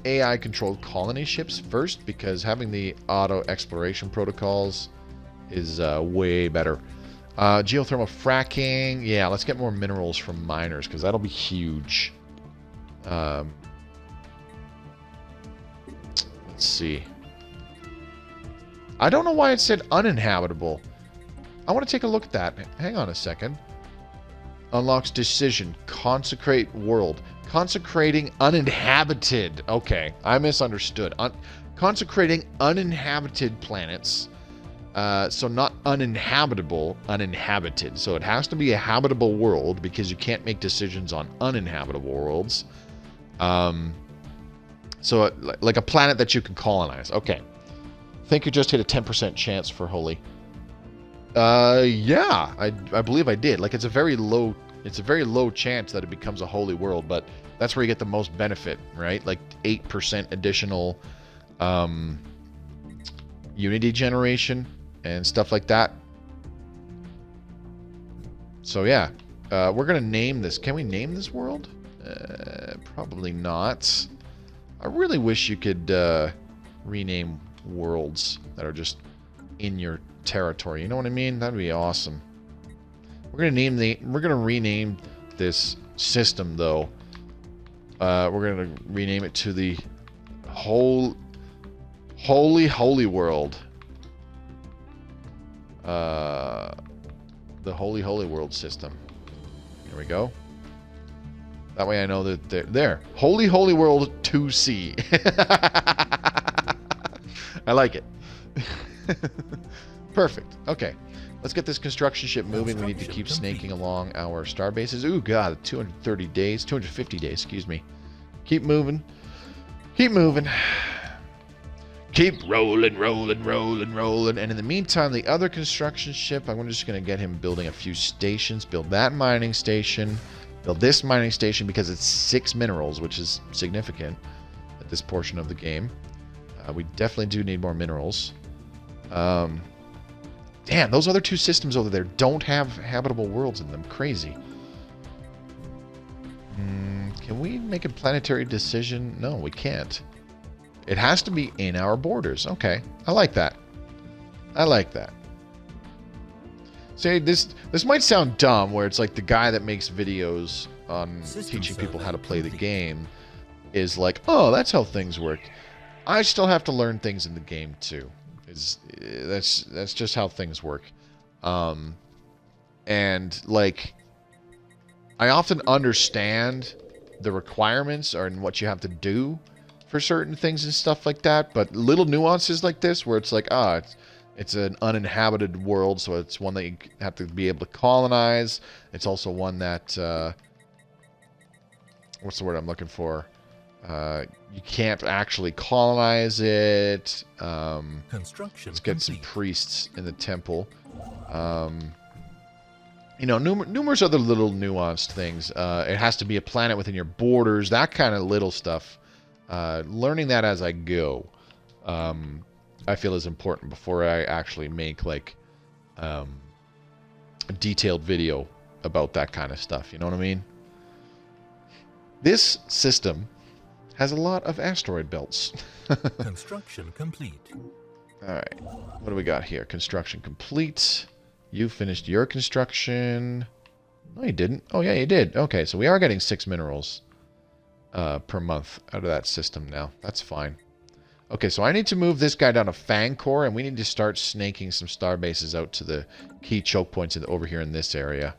AI-controlled colony ships first, because having the auto-exploration protocols is way better. Geothermal fracking. Yeah, let's get more minerals from miners, because that'll be huge. Let's see. I don't know why it said uninhabitable. I want to take a look at that. Hang on a second. Unlocks decision. Consecrate world. Consecrating uninhabited. Okay, I misunderstood. Consecrating uninhabited planets. So not uninhabitable, uninhabited. So it has to be a habitable world, because you can't make decisions on uninhabitable worlds. So like a planet that you can colonize. Okay. I think you just hit a 10% chance for holy. Yeah, I believe I did. Like it's a very low chance that it becomes a holy world, but that's where you get the most benefit, right? Like 8% additional unity generation and stuff like that. So yeah, we're gonna name this. Can we name this world? Probably not. I really wish you could rename worlds that are just in your territory. You know what I mean? That'd be awesome. We're gonna rename this system though. We're gonna rename it to the Holy World. The Holy World system. Here we go. That way I know that they're there. Holy World 2C. I like it. Perfect. Okay. Let's get this construction ship moving. We need to keep snaking along our star bases. Ooh, God. 230 days. 250 days, excuse me. Keep moving. Keep moving. Keep rolling. And in the meantime, the other construction ship, I'm just going to get him building a few stations. Build that mining station. Build this mining station because it's 6 minerals, which is significant at this portion of the game. We definitely do need more minerals. Damn, those other 2 systems over there don't have habitable worlds in them. Crazy. Can we make a planetary decision? No, we can't. It has to be in our borders. Okay, I like that. I like that. See, this might sound dumb, where it's like the guy that makes videos on teaching people how to play the game is like, oh, that's how things work. I still have to learn things in the game too. That's just how things work. And like, I often understand the requirements or what you have to do for certain things and stuff like that, but little nuances like this where it's like, it's an uninhabited world, so it's one that you have to be able to colonize. It's also one that what's the word I'm looking for? You can't actually colonize it. Construction let's get some priests in the temple. You know, numerous other little nuanced things. It has to be a planet within your borders, that kind of little stuff. Learning that as I go, I feel is important before I actually make, like, a detailed video about that kind of stuff. You know what I mean? This system has a lot of asteroid belts. Construction complete. Alright, what do we got here? Construction complete. You finished your construction. No, you didn't. Oh, yeah, you did. Okay, so we are getting 6 minerals per month out of that system now. That's fine. Okay, so I need to move this guy down to Fangcore, and we need to start snaking some star bases out to the key choke points over here in this area.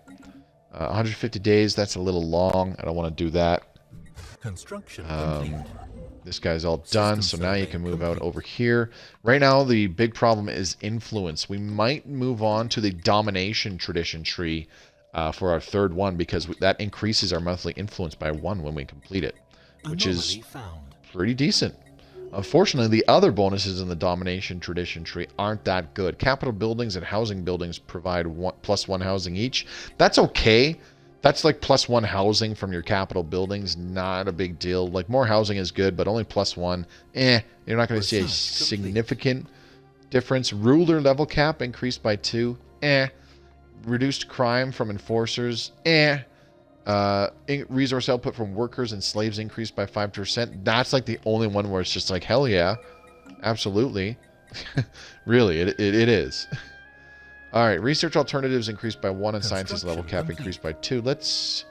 150 days, that's a little long. I don't want to do that. Construction complete. This guy's all done, so now you can move out over here. Right now, the big problem is influence. We might move on to the domination tradition tree for our third one, because that increases our monthly influence by 1 when we complete it, which is pretty decent. Unfortunately, the other bonuses in the domination tradition tree aren't that good. Capital buildings and housing buildings provide +1 housing each. That's okay. That's like +1 housing from your capital buildings. Not a big deal. Like, more housing is good, but only +1. You're not going to see a significant difference. Ruler level cap increased by 2. Reduced crime from enforcers. Resource output from workers and slaves increased by 5%. That's like the only one where it's just like, hell yeah. Absolutely. Really, it is. Alright, research alternatives increased by 1 and scientist level cap increased by 2. Let's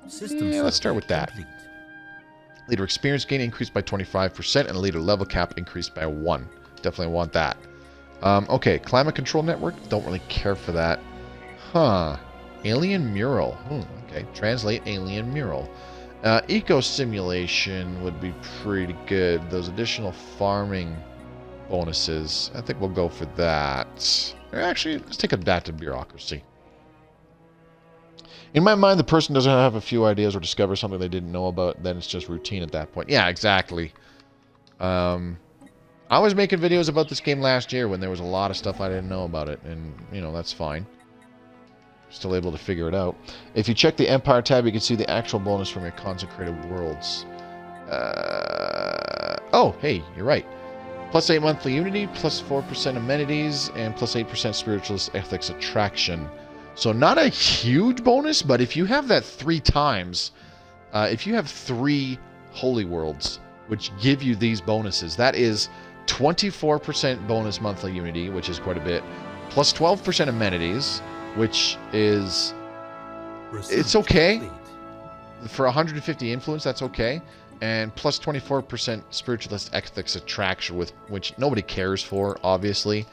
start with that. Leader experience gain increased by 25% and leader level cap increased by 1. Definitely want that. Okay, climate control network. Don't really care for that. Alien mural. Okay, translate alien mural. Eco simulation would be pretty good. Those additional farming bonuses, I think we'll go for that. Actually, let's take adaptive bureaucracy. In my mind, the person doesn't have a few ideas or discover something they didn't know about, then it's just routine at that point. Yeah, exactly. I was making videos about this game last year when there was a lot of stuff I didn't know about it, and, you know, that's fine. Still able to figure it out. If you check the Empire tab, you can see the actual bonus from your Consecrated Worlds. Oh, hey, you're right. +8 monthly unity, +4% amenities, and +8% spiritualist ethics attraction. So not a huge bonus, but if you have that 3 times, if you have 3 holy worlds, which give you these bonuses, that is 24% bonus monthly unity, which is quite a bit, +12% amenities, which is, it's okay. For 150 influence, that's okay. And +24% spiritualist ethics attraction, with which nobody cares for, obviously.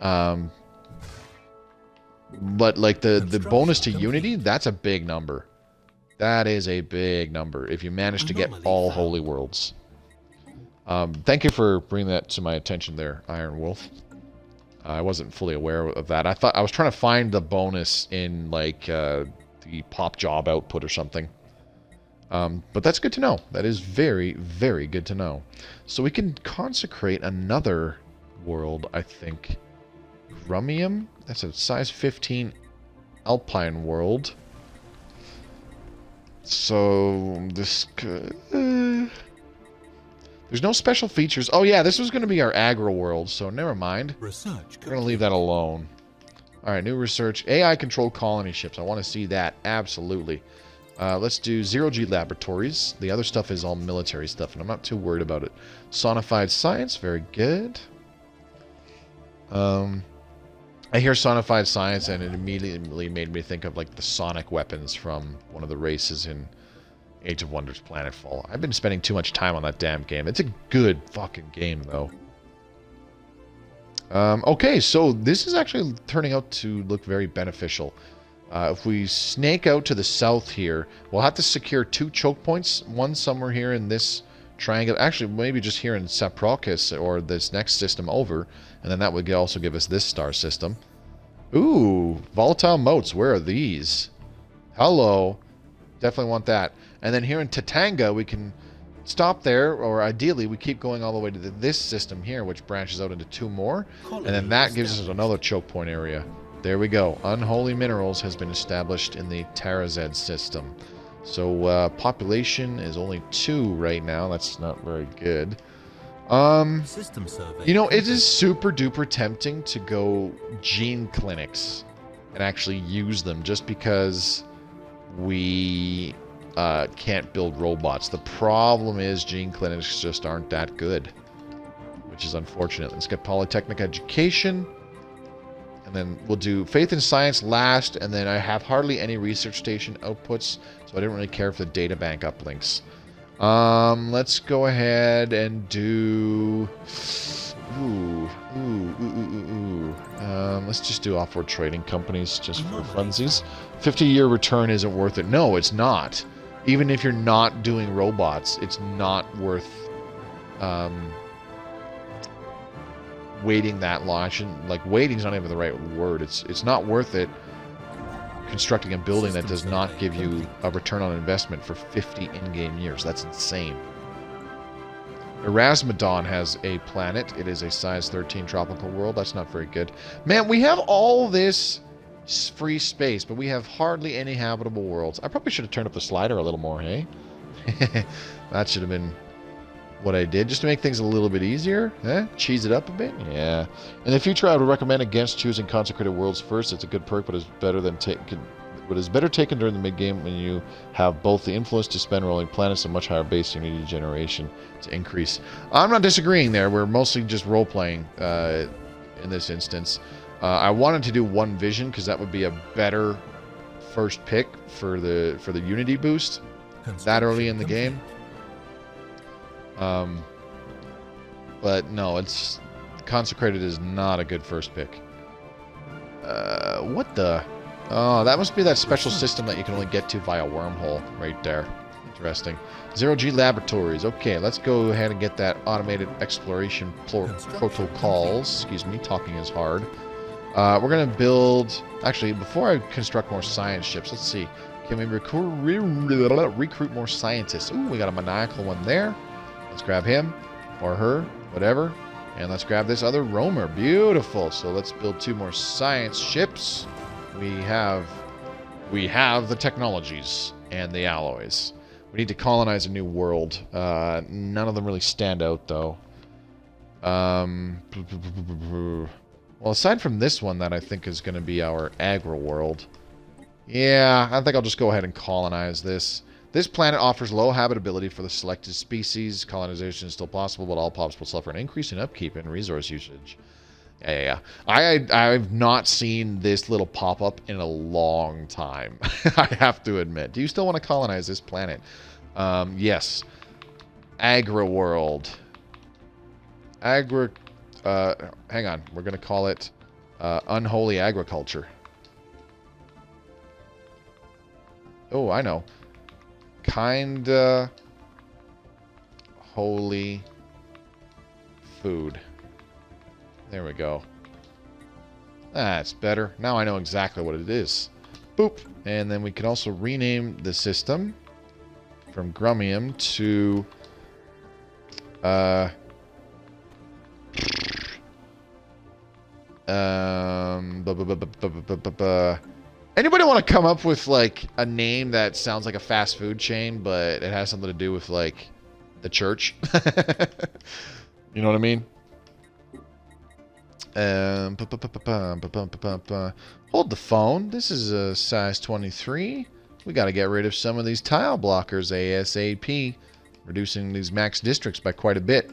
But like the bonus to unity, that's a big number. That is a big number if you manage to get all holy worlds. Thank you for bringing that to my attention there, Iron Wolf. I wasn't fully aware of that. I was trying to find the bonus in like the pop job output or something. But that's good to know. That is very, very good to know. So we can consecrate another world, I think. Grumium? That's a size 15 Alpine world. So this could... There's no special features. Oh yeah, this was going to be our aggro world, so never mind. We're going to leave that alone. Alright, new research. AI-controlled colony ships. I want to see that. Absolutely. Let's do 0G laboratories. The other stuff is all military stuff, and I'm not too worried about it. Sonified science. Very good. I hear sonified science, and it immediately made me think of like the sonic weapons from one of the races in Age of Wonders Planetfall. I've been spending too much time on that damn game. It's a good fucking game, though. Okay, so this is actually turning out to look very beneficial. If we snake out to the south here, we'll have to secure 2 choke points. One somewhere here in this triangle. Actually, maybe just here in Saprokis or this next system over. And then that would also give us this star system. Ooh, volatile motes. Where are these? Hello. Definitely want that. And then here in Tatanga, we can stop there, or ideally, we keep going all the way to this system here, which branches out into 2 more. And then that gives us another choke point area. There we go. Unholy Minerals has been established in the Tarazed system. So, population is only 2 right now. That's not very good. System survey. You know, it is super duper tempting to go gene clinics and actually use them just because we can't build robots. The problem is gene clinics just aren't that good, which is unfortunate. Let's get Polytechnic Education, and then we'll do Faith and Science last, and then I have hardly any research station outputs, so I didn't really care for the data bank uplinks. Let's go ahead and do... let's just do off-world trading companies just for funsies. 50-year return isn't worth it. No, it's not. Even if you're not doing robots, it's not worth waiting that long. Like, waiting's not even the right word. It's not worth it constructing a building that does not give you a return on investment for 50 in-game years. That's insane. Erasmodon has a planet. It is a size 13 tropical world. That's not very good. Man, we have all this free space, but we have hardly any habitable worlds. I probably should have turned up the slider a little more, hey? That should have been what I did, just to make things a little bit easier. Cheese it up a bit? Yeah. In the future, I would recommend against choosing Consecrated Worlds first. It's a good perk, but is better than better taken during the mid-game when you have both the influence to spend rolling planets and much higher base unity generation to increase. I'm not disagreeing there. We're mostly just role-playing in this instance. I wanted to do One Vision because that would be a better first pick for the Unity boost that early in the game. But no, it's Consecrated is not a good first pick. What the? Oh, that must be that special system that you can only get to via wormhole right there. Interesting. Zero-G Laboratories. Okay, let's go ahead and get that automated exploration protocols. Excuse me, talking is hard. We're going to build... Actually, before I construct more science ships, let's see. Can we recruit more scientists? Ooh, we got a maniacal one there. Let's grab him, or her, whatever. And let's grab this other roamer. Beautiful. So let's build 2 more science ships. We have the technologies and the alloys. We need to colonize a new world. None of them really stand out, though. Well, aside from this one that I think is going to be our agro world. Yeah, I think I'll just go ahead and colonize this. This planet offers low habitability for the selected species. Colonization is still possible, but all pops will suffer an increase in upkeep and resource usage. Yeah. I've not seen this little pop-up in a long time. I have to admit. Do you still want to colonize this planet? Yes. Agri world. Hang on. We're going to call it Unholy Agriculture. Oh, I know. Kinda holy food. There we go. That's better. Now I know exactly what it is. Boop. And then we can also rename the system from Grumium to... Anybody want to come up with, like, a name that sounds like a fast food chain, but it has something to do with, like, the church? You know what I mean? Hold the phone. This is a size 23. We got to get rid of some of these tile blockers ASAP. Reducing these max districts by quite a bit.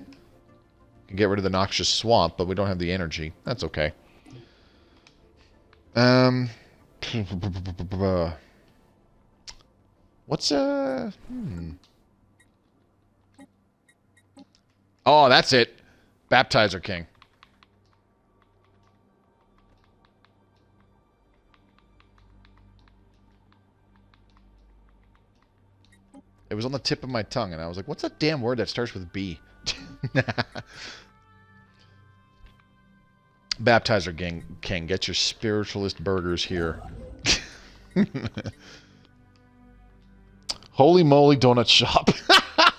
Can get rid of the noxious swamp, but we don't have the energy. That's okay. What's Oh, that's it. Baptizer King. It was on the tip of my tongue, and I was like, what's that damn word that starts with B? Baptizer King, get your spiritualist burgers here. Holy Moly Donut Shop.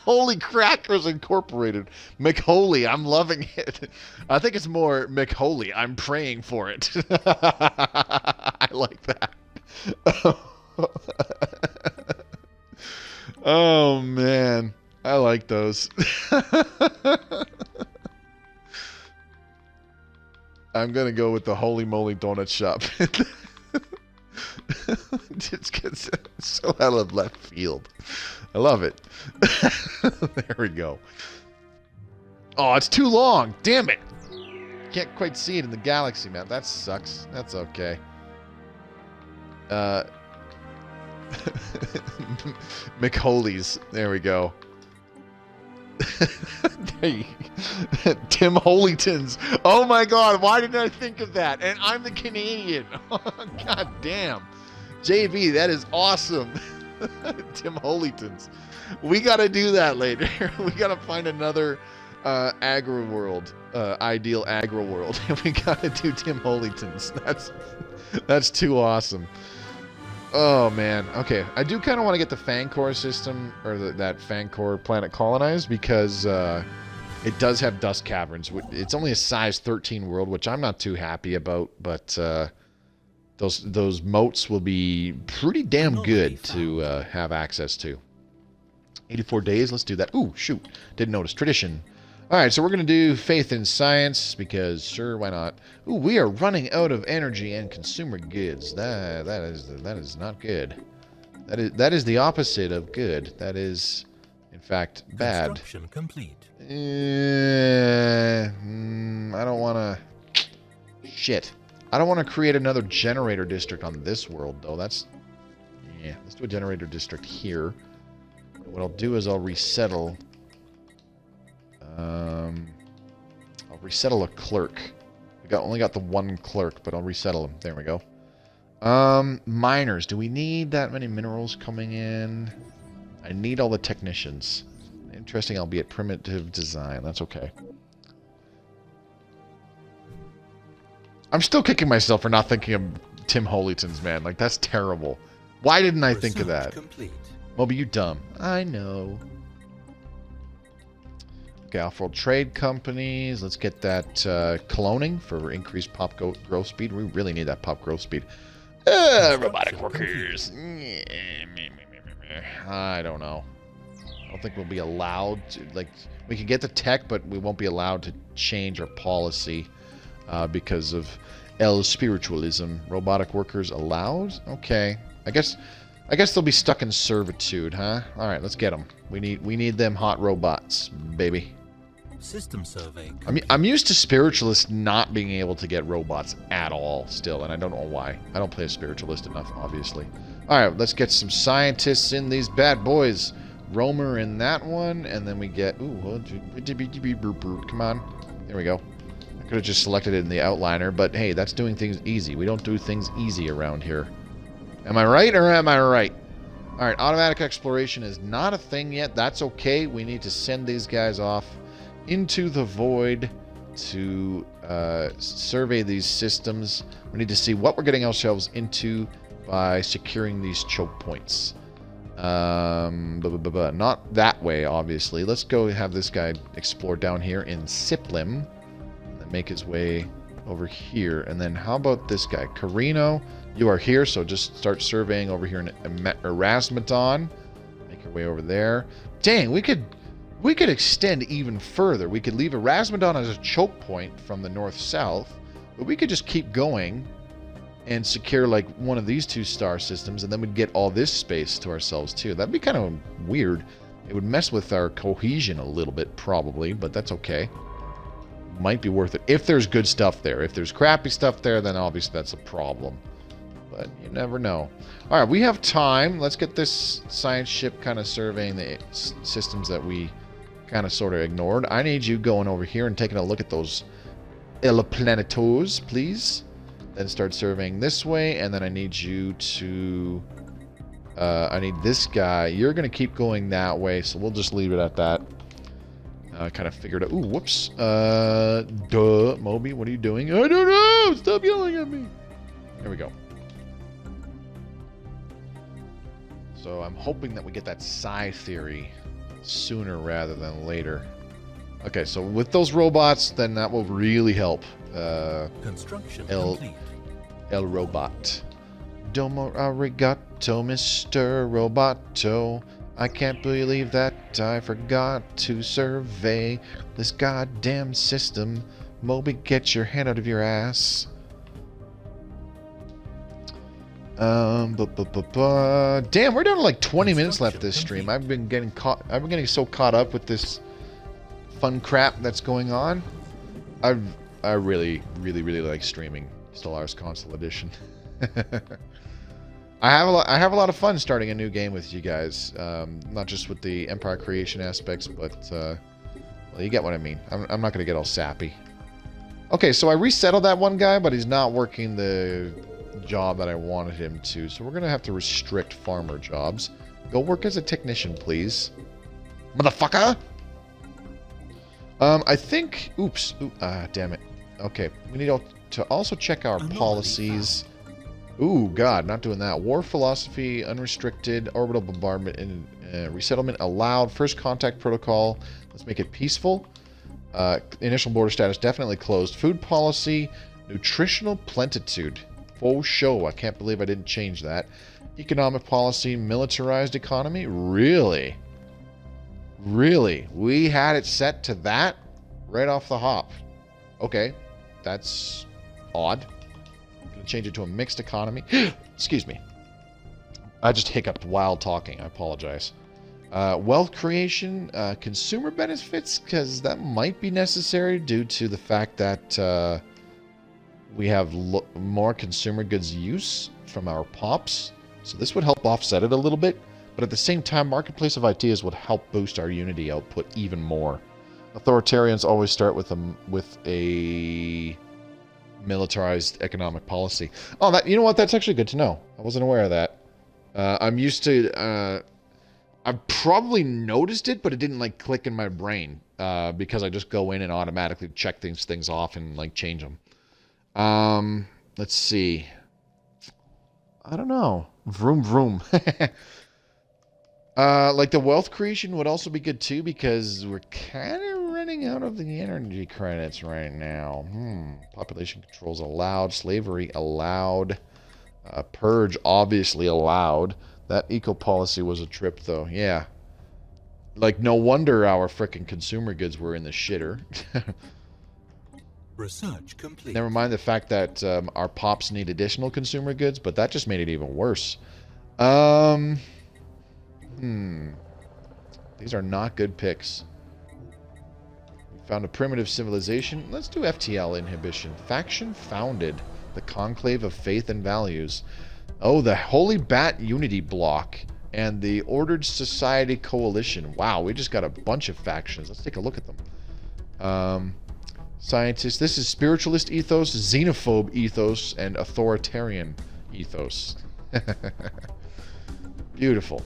Holy Crackers Incorporated. McHoly, I'm loving it. I think it's more McHoly, I'm praying for it. I like that. Oh, man. I like those. I'm going to go with the Holy Moly Donut Shop. Just because it's so out of left field. I love it. There we go. Oh, it's too long. Damn it. Can't quite see it in the galaxy map. That sucks. That's okay. McHoly's. There we go. Tim Holytons. Oh my god, why didn't I think of that? And I'm the Canadian. God damn. JB, that is awesome. Tim Holytons. We gotta do that later. We gotta find another agro world, ideal agro world. We gotta do Tim Holytons. That's too awesome. Oh man, okay. I do kind of want to get the Fangcore system, or that Fangcore planet colonized, because it does have dust caverns. It's only a size 13 world, which I'm not too happy about, but those moats will be pretty damn good to have access to. 84 days, let's do that. Ooh, shoot, didn't notice. Tradition. Alright, so we're going to do faith in science, because sure, why not? Ooh, we are running out of energy and consumer goods. That is not good. That is the opposite of good. That is, in fact, bad. Construction complete. I don't want to... Shit. I don't want to create another generator district on this world, though. That's... Yeah, let's do a generator district here. What I'll do is I'll resettle... I'll resettle a clerk. We only got the one clerk, but I'll resettle him. There we go. Miners. Do we need that many minerals coming in? I need all the technicians. Interesting, albeit primitive design. That's okay. I'm still kicking myself for not thinking of Tim Holytons, man. Like, that's terrible. Why didn't I think of that? Complete. Moby, you dumb. I know. Okay, off-world trade companies. Let's get that cloning for increased pop growth speed. We really need that pop growth speed. Robotic workers. I don't know. I don't think we'll be allowed to, like, we can get the tech, but we won't be allowed to change our policy because of spiritualism. Robotic workers allowed? Okay. I guess they'll be stuck in servitude, huh? All right, let's get them. We need them hot robots, baby. System survey. I'm used to spiritualists not being able to get robots at all still, and I don't know why. I don't play a spiritualist enough, obviously. All right, let's get some scientists in these bad boys. Roamer in that one, and then we get... Ooh, come on. There we go. I could have just selected it in the outliner, but hey, that's doing things easy. We don't do things easy around here. Am I right or am I right? All right, automatic exploration is not a thing yet. That's okay. We need to send these guys off into the void to survey these systems. We need to see what we're getting ourselves into by securing these choke points. Not that way, obviously. Let's go have this guy explore down here in Siplim and then make his way over here. And then how about this guy? Carino, you are here, so just start surveying over here in Erasmaton. Make your way over there. Dang, we could extend even further. We could leave Erasmaton as a choke point from the north-south, but we could just keep going and secure like one of these two star systems, and then we'd get all this space to ourselves too. That'd be kind of weird. It would mess with our cohesion a little bit, probably, but that's okay. Might be worth it if there's good stuff there. If there's crappy stuff there, then obviously that's a problem. but you never know. All right, we have time. Let's get this science ship kind of surveying the systems that we kind of sort of ignored. I need you going over here and taking a look at those planetos, please. Then start surveying this way, and then I need you to... I need this guy. You're going to keep going that way, so we'll just leave it at that. Kind of figured out... Ooh, whoops. Moby, what are you doing? I don't know! Stop yelling at me! There we go. So I'm hoping that we get that psi theory sooner rather than later. Okay, so with those robots, then that will really help. Construction complete. El Robot. Domo arigato, Mr. Roboto. I can't believe that I forgot to survey this goddamn system. Moby, get your hand out of your ass. Damn, we're down to like 20 minutes left this stream. I've been getting so caught up with this fun crap that's going on. I really like streaming Stellaris Console Edition. I have a lot of fun starting a new game with you guys. Not just with the Empire creation aspects, but well, you get what I mean. I'm not gonna get all sappy. Okay, so I resettled that one guy, but he's not working the job that I wanted him to, so we're gonna have to restrict farmer jobs. Go work as a technician, please, motherfucker. I think... Oops. Damn it. Okay, we need to also check our policies. Ooh, God, not doing that. War philosophy, unrestricted, orbital bombardment, and resettlement allowed. First contact protocol. Let's make it peaceful. Initial border status definitely closed. Food policy, nutritional plentitude. Faux show. I can't believe I didn't change that. Economic policy, militarized economy. Really? Really? We had it set to that right off the hop. Okay, that's odd. I'm going to change it to a mixed economy. Excuse me. I just hiccuped while talking. I apologize. Wealth creation, consumer benefits, because that might be necessary due to the fact that we have more consumer goods use from our POPs. So this would help offset it a little bit. But at the same time, Marketplace of Ideas would help boost our Unity output even more. Authoritarians always start with a militarized economic policy. Oh, that, you know what? That's actually good to know. I wasn't aware of that. I'm used to... I've probably noticed it, but it didn't like click in my brain because I just go in and automatically check things off and like change them. Let's see. I don't know. Vroom vroom. Like the wealth creation would also be good too because we're kind of running out of the energy credits right now. Population controls allowed. Slavery allowed. Purge obviously allowed. That eco policy was a trip though. Yeah. Like no wonder our frickin' consumer goods were in the shitter. Research complete. Never mind the fact that our POPs need additional consumer goods, but that just made it even worse. These are not good picks. We found a primitive civilization. Let's do FTL inhibition. Faction founded. The Conclave of Faith and Values. Oh, the Holy Bat Unity Block and the Ordered Society Coalition. Wow, we just got a bunch of factions. Let's take a look at them. Scientists. This is Spiritualist ethos, Xenophobe ethos, and Authoritarian ethos. Beautiful.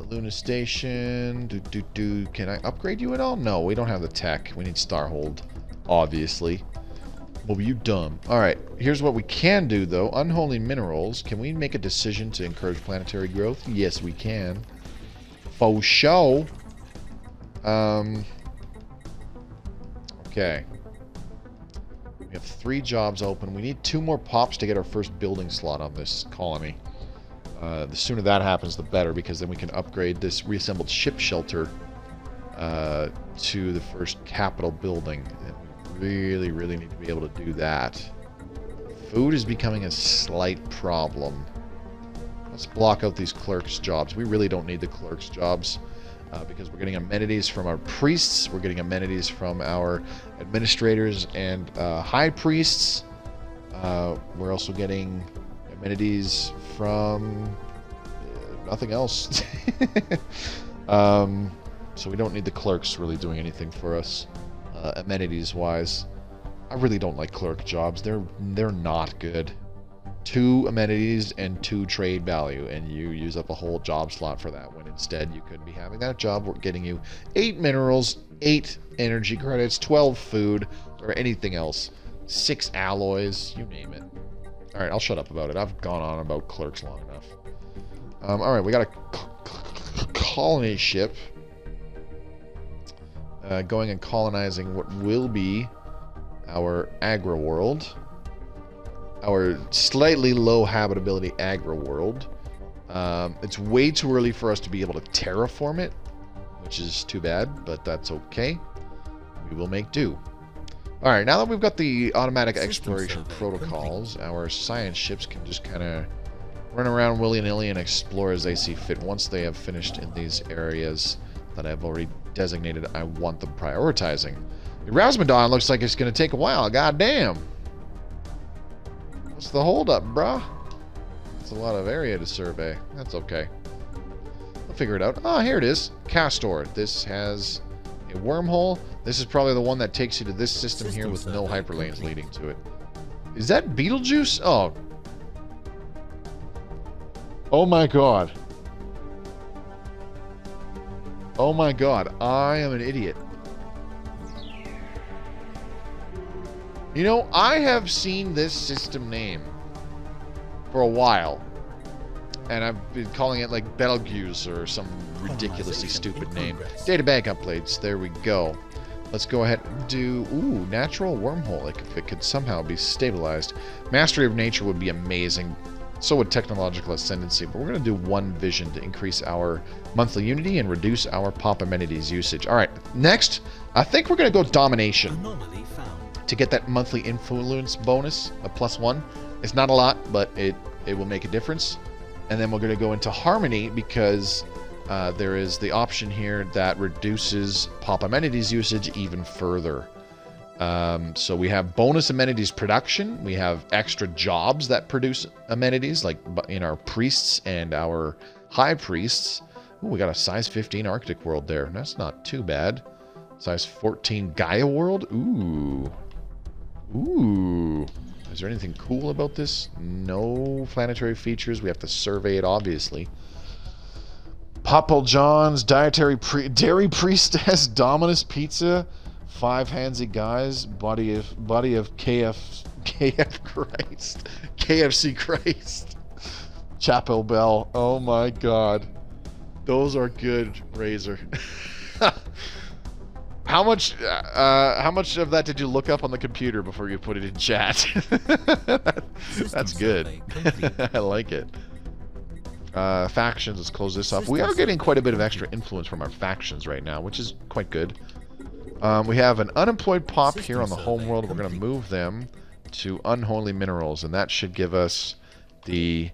Luna Station. Can I upgrade you at all? No, we don't have the tech. We need Starhold, obviously. Well, you dumb. Alright, here's what we can do, though. Unholy Minerals. Can we make a decision to encourage planetary growth? Yes, we can. Faux show. Okay. We have 3 jobs open. We need 2 more POPs to get our first building slot on this colony. The sooner that happens, the better, because then we can upgrade this reassembled ship shelter to the first capital building. And we really need to be able to do that. Food is becoming a slight problem. Let's block out these clerks' jobs. We really don't need the clerks' jobs. because we're getting amenities from our priests, we're getting amenities from our administrators and high priests. We're also getting amenities from nothing else. So we don't need the clerks really doing anything for us, amenities-wise. I really don't like clerk jobs. They're not good. 2 amenities and 2 trade value, and you use up a whole job slot for that, when instead you could be having that job getting you 8 minerals, 8 energy credits, 12 food, or anything else. 6 alloys, you name it. Alright, I'll shut up about it. I've gone on about clerks long enough. Alright, we got a colony ship going and colonizing what will be our agro world. Our slightly low habitability agro world. It's way too early for us to be able to terraform it, which is too bad, but that's okay. We will make do. Alright, now that we've got the automatic exploration protocols, our science ships can just kind of run around willy-nilly and explore as they see fit. Once they have finished in these areas that I've already designated, I want them prioritizing. Erasmodon looks like it's going to take a while. God damn. What's the holdup, bruh? It's a lot of area to survey. That's okay. I'll figure it out. Ah, here it is. Castor. This has a wormhole. This is probably the one that takes you to this system here with no hyperlanes leading to it. Is that Beetlejuice? Oh. Oh my god. Oh my god. I am an idiot. You know, I have seen this system name for a while. And I've been calling it like Betelgeuse or some ridiculously stupid name. Data bank upgrades. There we go. Let's go ahead and do... Ooh, natural wormhole. Like if it could somehow be stabilized. Mastery of nature would be amazing. So would technological ascendancy. But we're going to do one vision to increase our monthly unity and reduce our pop amenities usage. Alright, next, I think we're going to go domination. To get that monthly influence bonus, a +1. It's not a lot, but it will make a difference. And then we're going to go into harmony because there is the option here that reduces pop amenities usage even further. So we have bonus amenities production. We have extra jobs that produce amenities, like in our priests and our high priests. Ooh, we got a size 15 Arctic world there. That's not too bad. Size 14 Gaia world. Ooh. Ooh. Is there anything cool about this? No planetary features. We have to survey it, obviously. Popple John's Dairy Priestess Dominus Pizza. 5 handsy guys. Body of KF Christ. KFC Christ. Chapel Bell. Oh my god. Those are good, Razor. How much of that did you look up on the computer before you put it in chat? That's good. I like it. Factions, let's close this up. We are getting quite a bit of extra influence from our factions right now, which is quite good. We have an unemployed pop here on the home world. We're going to move them to unholy minerals, and that should give us the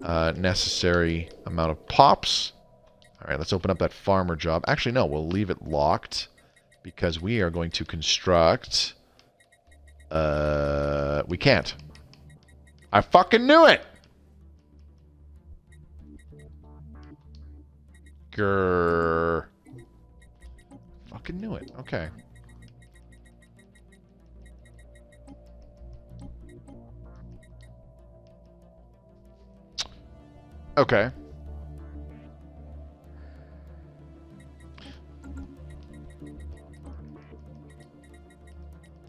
necessary amount of pops. All right, let's open up that farmer job. Actually, no, we'll leave it locked. Because we are going to construct... we can't. I fucking knew it! Grrr. Fucking knew it. Okay. Okay.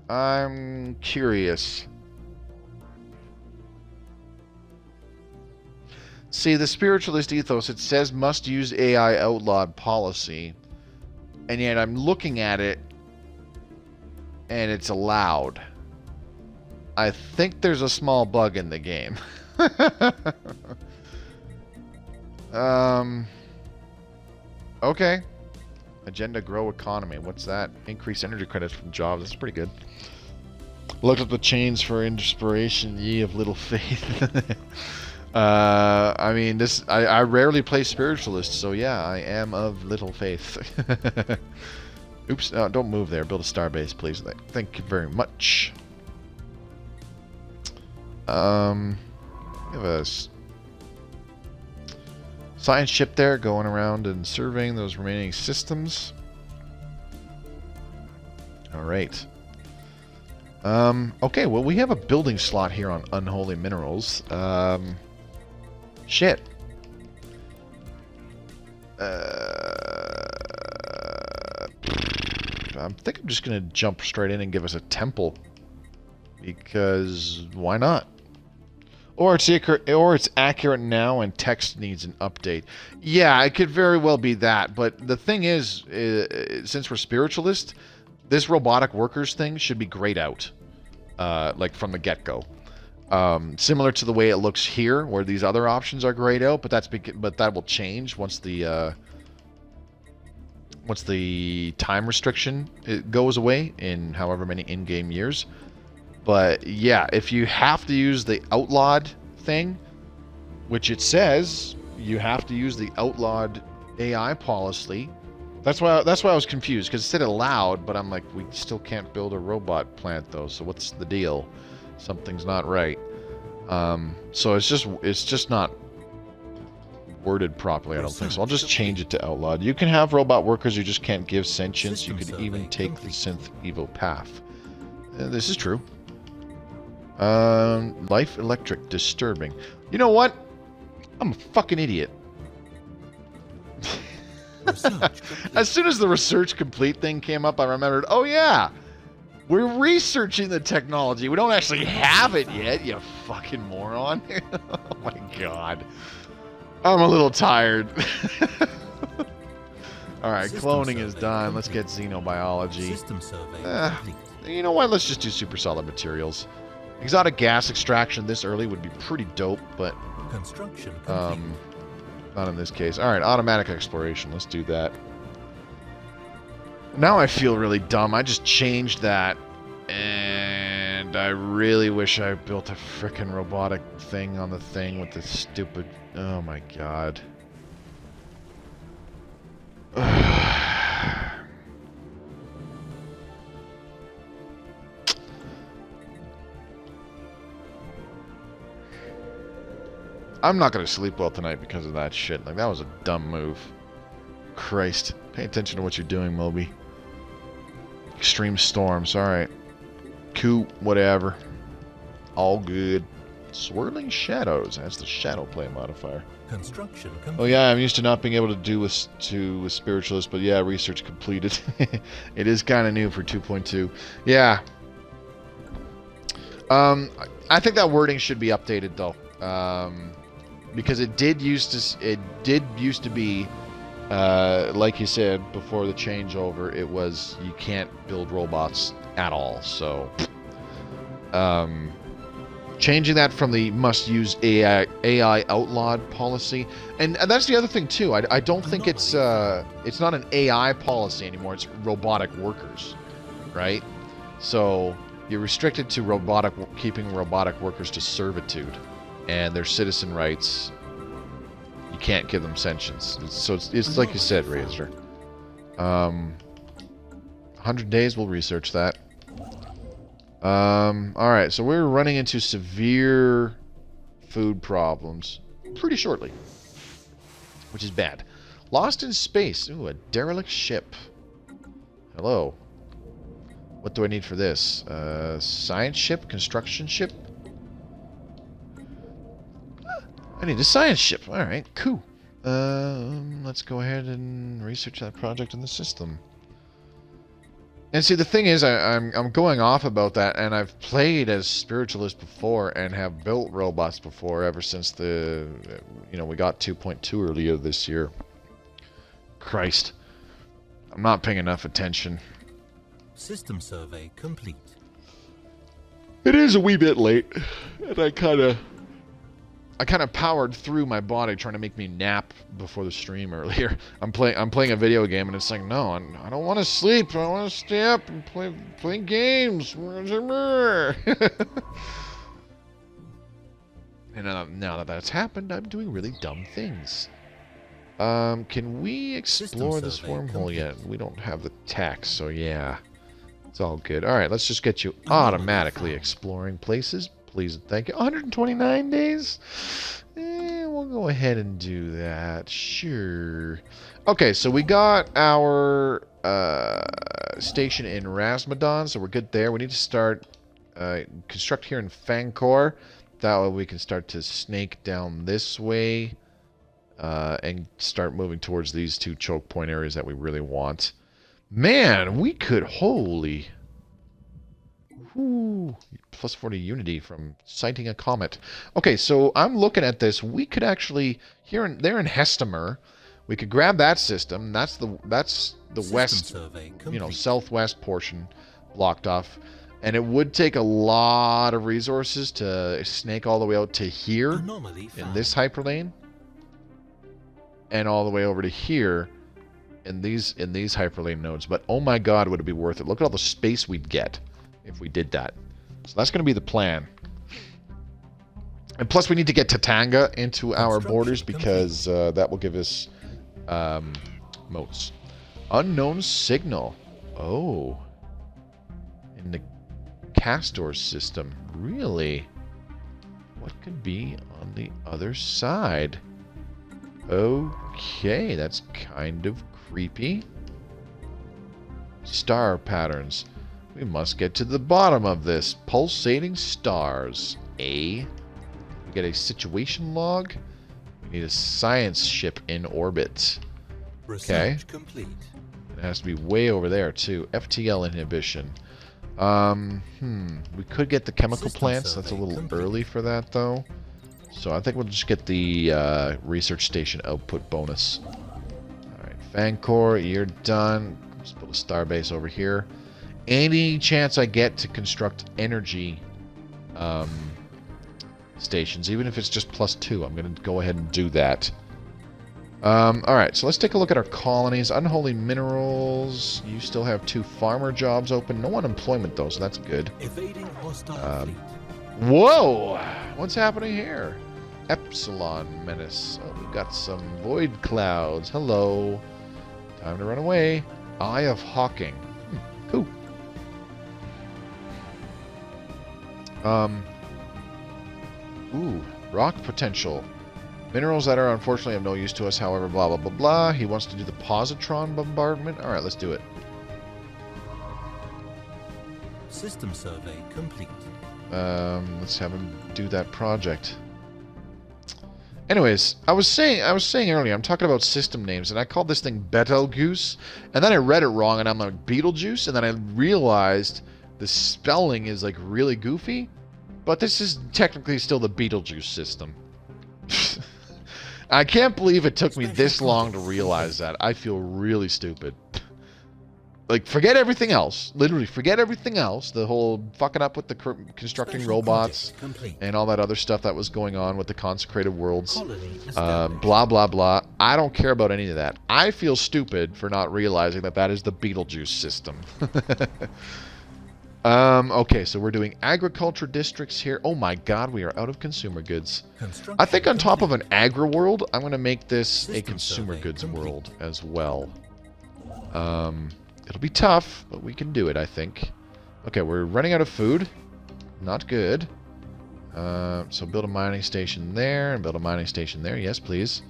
I'm curious. See, the spiritualist ethos, it says must use AI outlawed policy. And yet I'm looking at it and it's allowed. I think there's a small bug in the game. Okay. Agenda grow economy. What's that? Increase energy credits from jobs. That's pretty good. Look up the chains for inspiration, ye of little faith. I mean, I rarely play Spiritualist, so yeah, I am of little faith. Oops, no, don't move there. Build a starbase, please. Thank you very much. We have a science ship there going around and surveying those remaining systems. Alright. Okay, well, we have a building slot here on Unholy Minerals. Shit. I think I'm just going to jump straight in and give us a temple. Because why not? Or it's accurate now and text needs an update. Yeah, it could very well be that. But the thing is, since we're Spiritualist, this robotic workers thing should be grayed out. Like from the get-go. Similar to the way it looks here, where these other options are grayed out, but that will change once the time restriction goes away in however many in-game years. But yeah, if you have to use the outlawed thing, which it says you have to use the outlawed AI policy. That's why I was confused, because it said allowed, but I'm like, we still can't build a robot plant though. So what's the deal? Something's not right. So it's just not worded properly, I don't think. So I'll just change it to outlawed. You can have robot workers, you just can't give sentience. You could even take the synth evo path. This is true. Life electric disturbing. You know what? I'm a fucking idiot. As soon as the research complete thing came up, I remembered, oh yeah, we're researching the technology. We don't actually have it yet, you fucking moron. Oh my god. I'm a little tired. Alright, cloning is done. Let's get xenobiology. System survey complete. You know what? Let's just do super solid materials. Exotic gas extraction this early would be pretty dope, but Construction complete. not in this case. Alright, automatic exploration. Let's do that. Now I feel really dumb. I just changed that, and I really wish I built a frickin' robotic thing on the thing with the stupid... Oh my god. I'm not going to sleep well tonight because of that shit. Like, that was a dumb move. Christ. Pay attention to what you're doing, Moby. Extreme storms. Alright. Cool. Whatever. All good. Swirling shadows. That's the shadow play modifier. Construction complete. Oh yeah, I'm used to not being able to do with Spiritualist, but yeah, research completed. It is kind of new for 2.2. Yeah. I think that wording should be updated though. Because it did used to be like you said before the changeover, it was you can't build robots at all. So changing that from the must use AI outlawed policy, and that's the other thing too. I don't think it's not an AI policy anymore. It's robotic workers, right? So you're restricted to keeping robotic workers to servitude. And their citizen rights, you can't give them sentience. So it's like you said, Razor. 100 days, we'll research that. Alright, so we're running into severe food problems pretty shortly. Which is bad. Lost in space. Ooh, a derelict ship. Hello. What do I need for this? Science ship? Construction ship? I need a science ship. Alright, cool. Let's go ahead and research that project in the system. And see, the thing is, I'm going off about that, and I've played as Spiritualist before and have built robots before ever since we got 2.2 earlier this year. Christ. I'm not paying enough attention. System survey complete. It is a wee bit late, and I kind of powered through my body trying to make me nap before the stream earlier. I'm playing a video game and it's like, no, I don't want to sleep. I want to stay up and play games. And now that that's happened, I'm doing really dumb things. Can we explore this wormhole yet? We don't have the tech, so yeah. It's all good. Alright, let's just get you automatically exploring places. Please and thank you. 129 days? We'll go ahead and do that. Sure. Okay, so we got our station in Rasmodon, so we're good there. We need to start construct here in Fangor. That way we can start to snake down this way and start moving towards these two choke point areas that we really want. Man, we could, holy... Ooh, plus 40 unity from sighting a comet. Okay, so I'm looking at this. We could actually, there in Hestimer, we could grab that system. That's the west, southwest portion blocked off. And it would take a lot of resources to snake all the way out to here in this hyperlane. And all the way over to here in these hyperlane nodes. But oh my god, would it be worth it. Look at all the space we'd get if we did that. So that's going to be the plan. And plus we need to get Tatanga into our borders because that will give us moats. Unknown signal. Oh. In the Castor system. Really? What could be on the other side? Okay, that's kind of creepy. Star patterns. We must get to the bottom of this. Pulsating stars. We get a situation log. We need a science ship in orbit. Okay. Complete. It has to be way over there too. FTL inhibition. We could get the chemical plants. That's a little early for that though. So I think we'll just get the research station output bonus. Alright, Fangor, you're done. Let's put a starbase over here. Any chance I get to construct energy stations, even if it's just +2, I'm going to go ahead and do that. Alright, so let's take a look at our colonies. Unholy minerals. You still have 2 farmer jobs open. No unemployment though, so that's good. Evading hostile fleet. Whoa! What's happening here? Epsilon menace. Oh, we've got some void clouds. Hello. Time to run away. Eye of Hawking. Cool. Ooh, rock potential. Minerals that are unfortunately of no use to us, however, blah, blah, blah, blah. He wants to do the positron bombardment. Alright, let's do it. System survey complete. Let's have him do that project. Anyways, I was saying earlier, I'm talking about system names, and I called this thing Betelgeuse, and then I read it wrong, and I'm like, Beetlejuice, and then I realized the spelling is like really goofy, but this is technically still the Beetlejuice system. I can't believe it took me this long to realize that. I feel really stupid. Like, forget everything else. Literally, forget everything else. The whole fucking up with the constructing robots and all that other stuff that was going on with the Consecrated Worlds. Blah, blah, blah. I don't care about any of that. I feel stupid for not realizing that that is the Beetlejuice system. Okay, so we're doing agriculture districts here. Oh my god, we are out of consumer goods. I think on top of an agri world, I'm going to make this a consumer goods world as well. It'll be tough, but we can do it, I think. Okay, we're running out of food. Not good. So build a mining station there, and build a mining station there. Yes, please.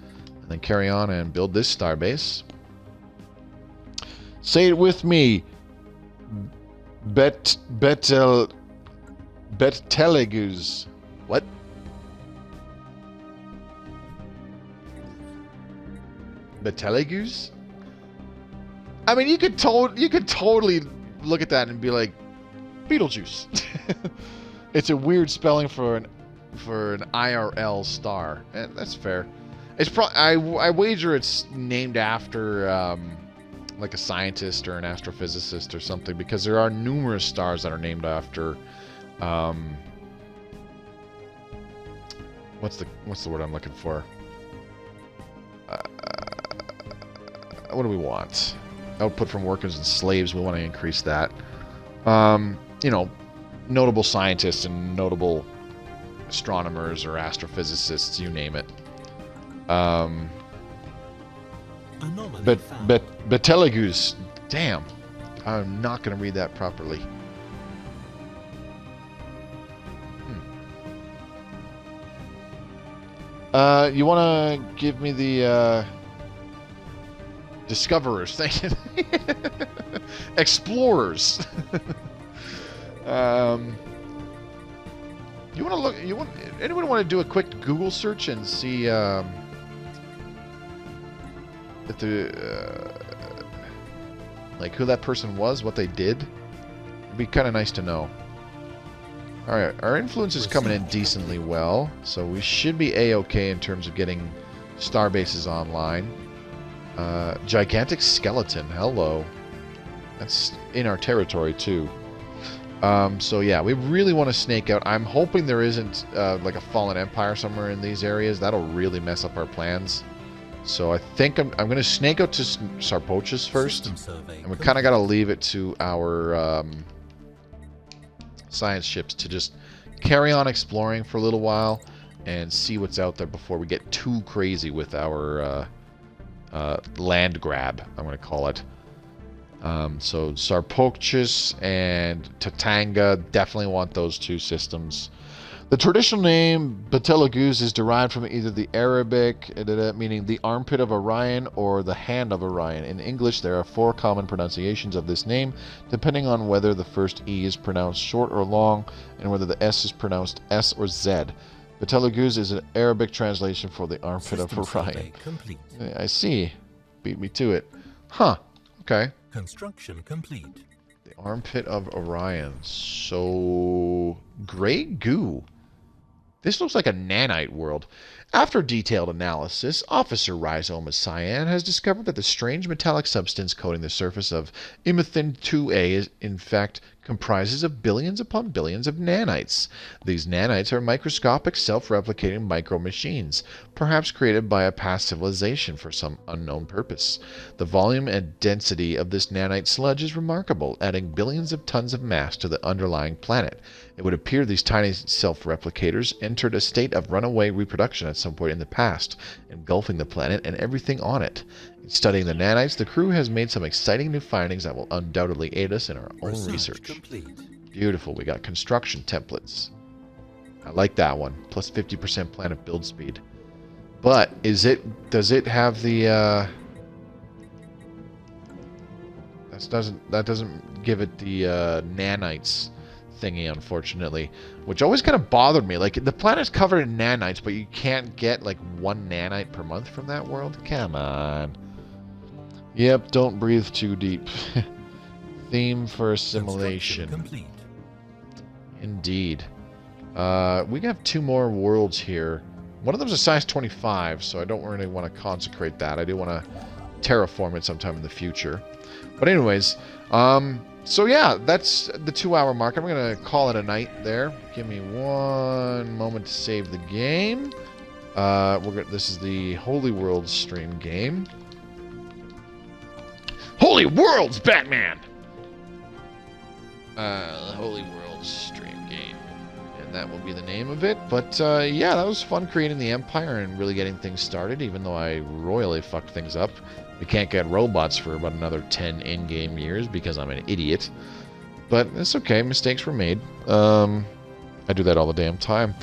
And then carry on and build this starbase. Say it with me. Betelgeuse. What? Betelgeuse? I mean, you could totally look at that and be like, Beetlejuice. It's a weird spelling for an IRL star. That's fair. It's I wager it's named after like a scientist or an astrophysicist or something, because there are numerous stars that are named after what's the word I'm looking for? What do we want? Output from workers and slaves, we want to increase that. You know, notable scientists and notable astronomers or astrophysicists, you name it. Anomaly found. Betelgeuse, damn, I'm not going to read that properly. You want to give me the discoverers? Thank you. Explorers. You want to look? Anyone want to do a quick Google search and see if like who that person was, what they did? It'd be kind of nice to know. All right, our influence is coming in decently well, so we should be a-okay in terms of getting star bases online. Gigantic skeleton, hello. That's in our territory too. So yeah, we really want to snake out. I'm hoping there isn't like a fallen empire somewhere in these areas. That'll really mess up our plans. So I think I'm going to snake out to Sarpochus first. And we kind of got to leave it to our science ships to just carry on exploring for a little while and see what's out there before we get too crazy with our land grab, I'm going to call it. So Sarpochus and Tatanga, definitely want those two systems. The traditional name Betelgeuse is derived from either the Arabic, meaning the armpit of Orion, or the hand of Orion. In English, there are 4 common pronunciations of this name, depending on whether the first E is pronounced short or long, and whether the S is pronounced S or Z. Betelgeuse is an Arabic translation for the armpit of Orion. Complete. I see. Beat me to it. Huh. Okay. Construction complete. The armpit of Orion. So, gray goo. This looks like a nanite world. After detailed analysis, Officer Rhizome Cyan has discovered that the strange metallic substance coating the surface of Imethin 2A is, in fact, comprises of billions upon billions of nanites. These nanites are microscopic, self-replicating micro-machines, perhaps created by a past civilization for some unknown purpose. The volume and density of this nanite sludge is remarkable, adding billions of tons of mass to the underlying planet. It would appear these tiny self-replicators entered a state of runaway reproduction at some point in the past, engulfing the planet and everything on it. In studying the nanites, the crew has made some exciting new findings that will undoubtedly aid us in our own research. Complete. Beautiful. We got construction templates. I like that one. Plus 50% planet build speed. But does it have the that doesn't give it the nanites thingy, unfortunately, which always kind of bothered me. Like, the planet's covered in nanites, but you can't get like 1 nanite per month from that world. Come on. Yep, don't breathe too deep. Theme for assimilation. Complete. Indeed. We have 2 more worlds here. One of them is a size 25, so I don't really want to consecrate that. I do want to terraform it sometime in the future. But anyways, so yeah, that's the 2-hour mark. I'm going to call it a night there. Give me 1 moment to save the game. This is the Holy Worlds stream game. Holy Worlds, Batman! Holy Worlds stream game. And that will be the name of it. But yeah, that was fun creating the Empire and really getting things started, even though I royally fucked things up. We can't get robots for about another 10 in-game years because I'm an idiot. But it's okay, mistakes were made. I do that all the damn time.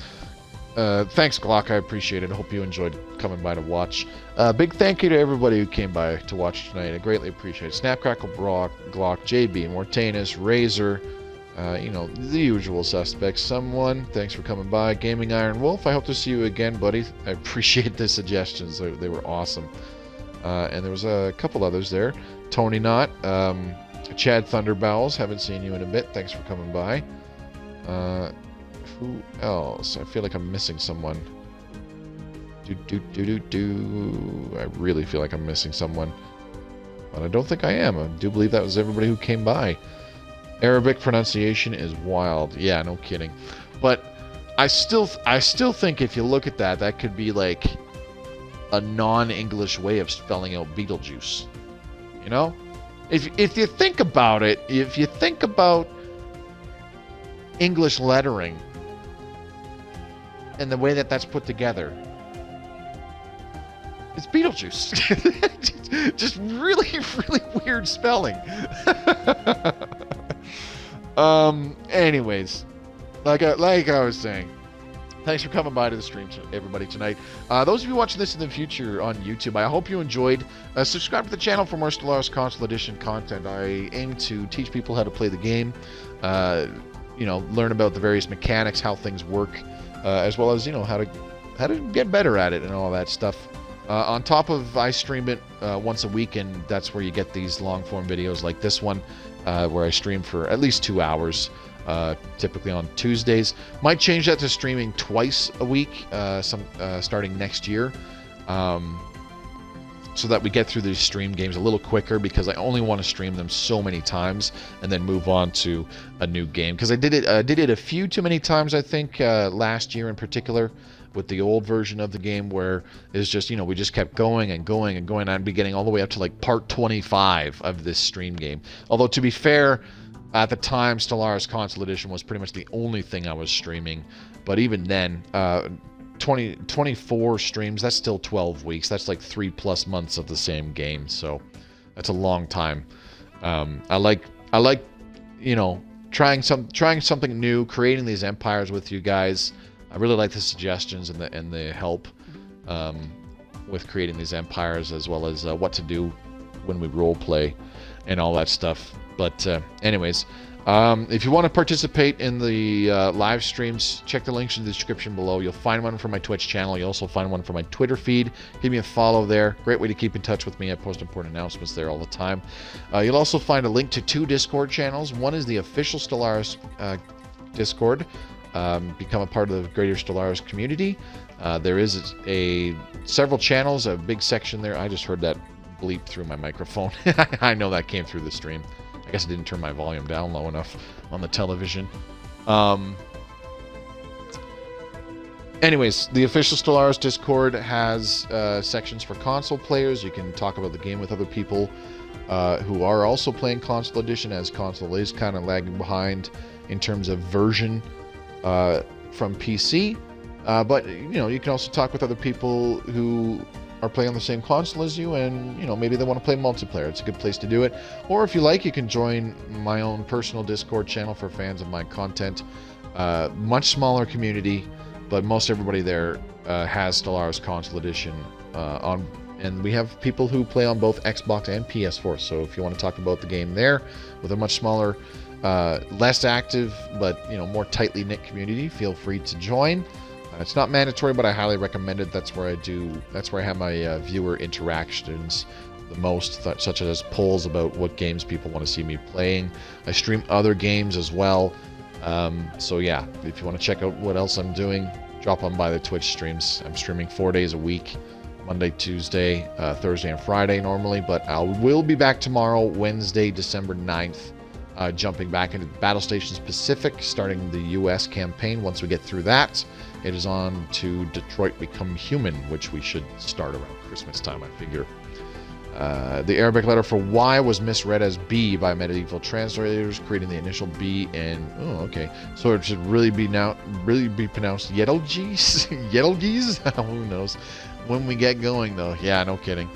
Thanks, Glock, I appreciate it. I hope you enjoyed coming by to watch. Big thank you to everybody who came by to watch tonight. I greatly appreciate it. Snapcrackle, Brock, Glock, JB, Mortanus, Razor, you know, the usual suspects. Someone, thanks for coming by. Gaming Iron Wolf, I hope to see you again, buddy. I appreciate the suggestions. They were awesome. And there was a couple others there. Tony Knott, Chad Thunderbowels, haven't seen you in a bit. Thanks for coming by. Who else? I feel like I'm missing someone. I really feel like I'm missing someone. But I don't think I am. I do believe that was everybody who came by. Arabic pronunciation is wild. Yeah, no kidding. But I still think if you look at that, that could be like a non-English way of spelling out Beetlejuice. You know? If you think about it, if you think about English lettering, and the way that that's put together, it's Beetlejuice. Just really, really weird spelling. Anyways, like I was saying, thanks for coming by to the stream, everybody, tonight. Those of you watching this in the future on YouTube, I hope you enjoyed. Subscribe to the channel for more Stellaris Console Edition content. I aim to teach people how to play the game, learn about the various mechanics, how things work, as well as, how to get better at it and all that stuff. On top of, I stream it once a week, and that's where you get these long-form videos like this one, where I stream for at least 2 hours, typically on Tuesdays. Might change that to streaming twice a week, starting next year, so that we get through these stream games a little quicker, because I only want to stream them so many times and then move on to a new game. Because I did it a few too many times, I think, last year in particular, with the old version of the game, where it's just, we just kept going and going and going. I'd be getting all the way up to like part 25 of this stream game. Although, to be fair, at the time, Stellaris Console Edition was pretty much the only thing I was streaming. But even then, 24 streams, that's still 12 weeks. That's like 3+ months of the same game. So that's a long time. I like trying something new, creating these empires with you guys. I really like the suggestions and the help with creating these empires, as well as what to do when we role play and all that stuff. But anyways, if you want to participate in the live streams, check the links in the description below. You'll find one for my Twitch channel. You'll also find one for my Twitter feed. Give me a follow there. Great way to keep in touch with me. I post important announcements there all the time. You'll also find a link to 2 Discord channels. One is the official Stellaris Discord. Become a part of the greater Stellaris community. There is several channels, a big section there. I just heard that bleep through my microphone. I know that came through the stream. I guess I didn't turn my volume down low enough on the television. Anyways, the official Stellaris Discord has sections for console players. You can talk about the game with other people who are also playing Console Edition, as console is kind of lagging behind in terms of version from PC. But you can also talk with other people who are playing on the same console as you, and maybe they want to play multiplayer. It's a good place to do it. Or if you like, you can join my own personal Discord channel for fans of my content. Much smaller community, but most everybody there has Stellaris Console Edition on, and we have people who play on both Xbox and PS4. So if you want to talk about the game there with a much smaller, less active, but more tightly knit community, feel free to join. It's not mandatory, but I highly recommend it. That's where I have my viewer interactions the most, such as polls about what games people want to see me playing. I stream other games as well. So yeah, if you want to check out what else I'm doing, drop on by the Twitch streams. I'm streaming 4 days a week, Monday, Tuesday, Thursday, and Friday normally, but I will be back tomorrow, Wednesday, December 9th. Jumping back into Battle Stations Pacific, starting the U.S. campaign. Once we get through that, it is on to Detroit Become Human, which we should start around Christmas time, I figure. The Arabic letter for Y was misread as B by medieval translators, creating the initial B and so it should really be pronounced Yedelgees. Yedelgees? Who knows? When we get going, though, yeah, no kidding.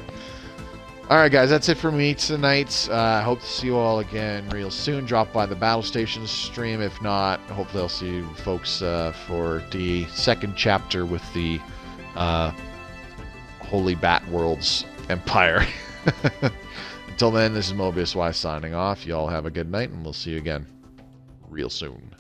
Alright guys, that's it for me tonight. I hope to see you all again real soon. Drop by the Battle Stations stream. If not, hopefully I'll see you folks for the second chapter with the Holy Bat Worlds Empire. Until then, this is Mobius Y signing off. You all have a good night, and we'll see you again real soon.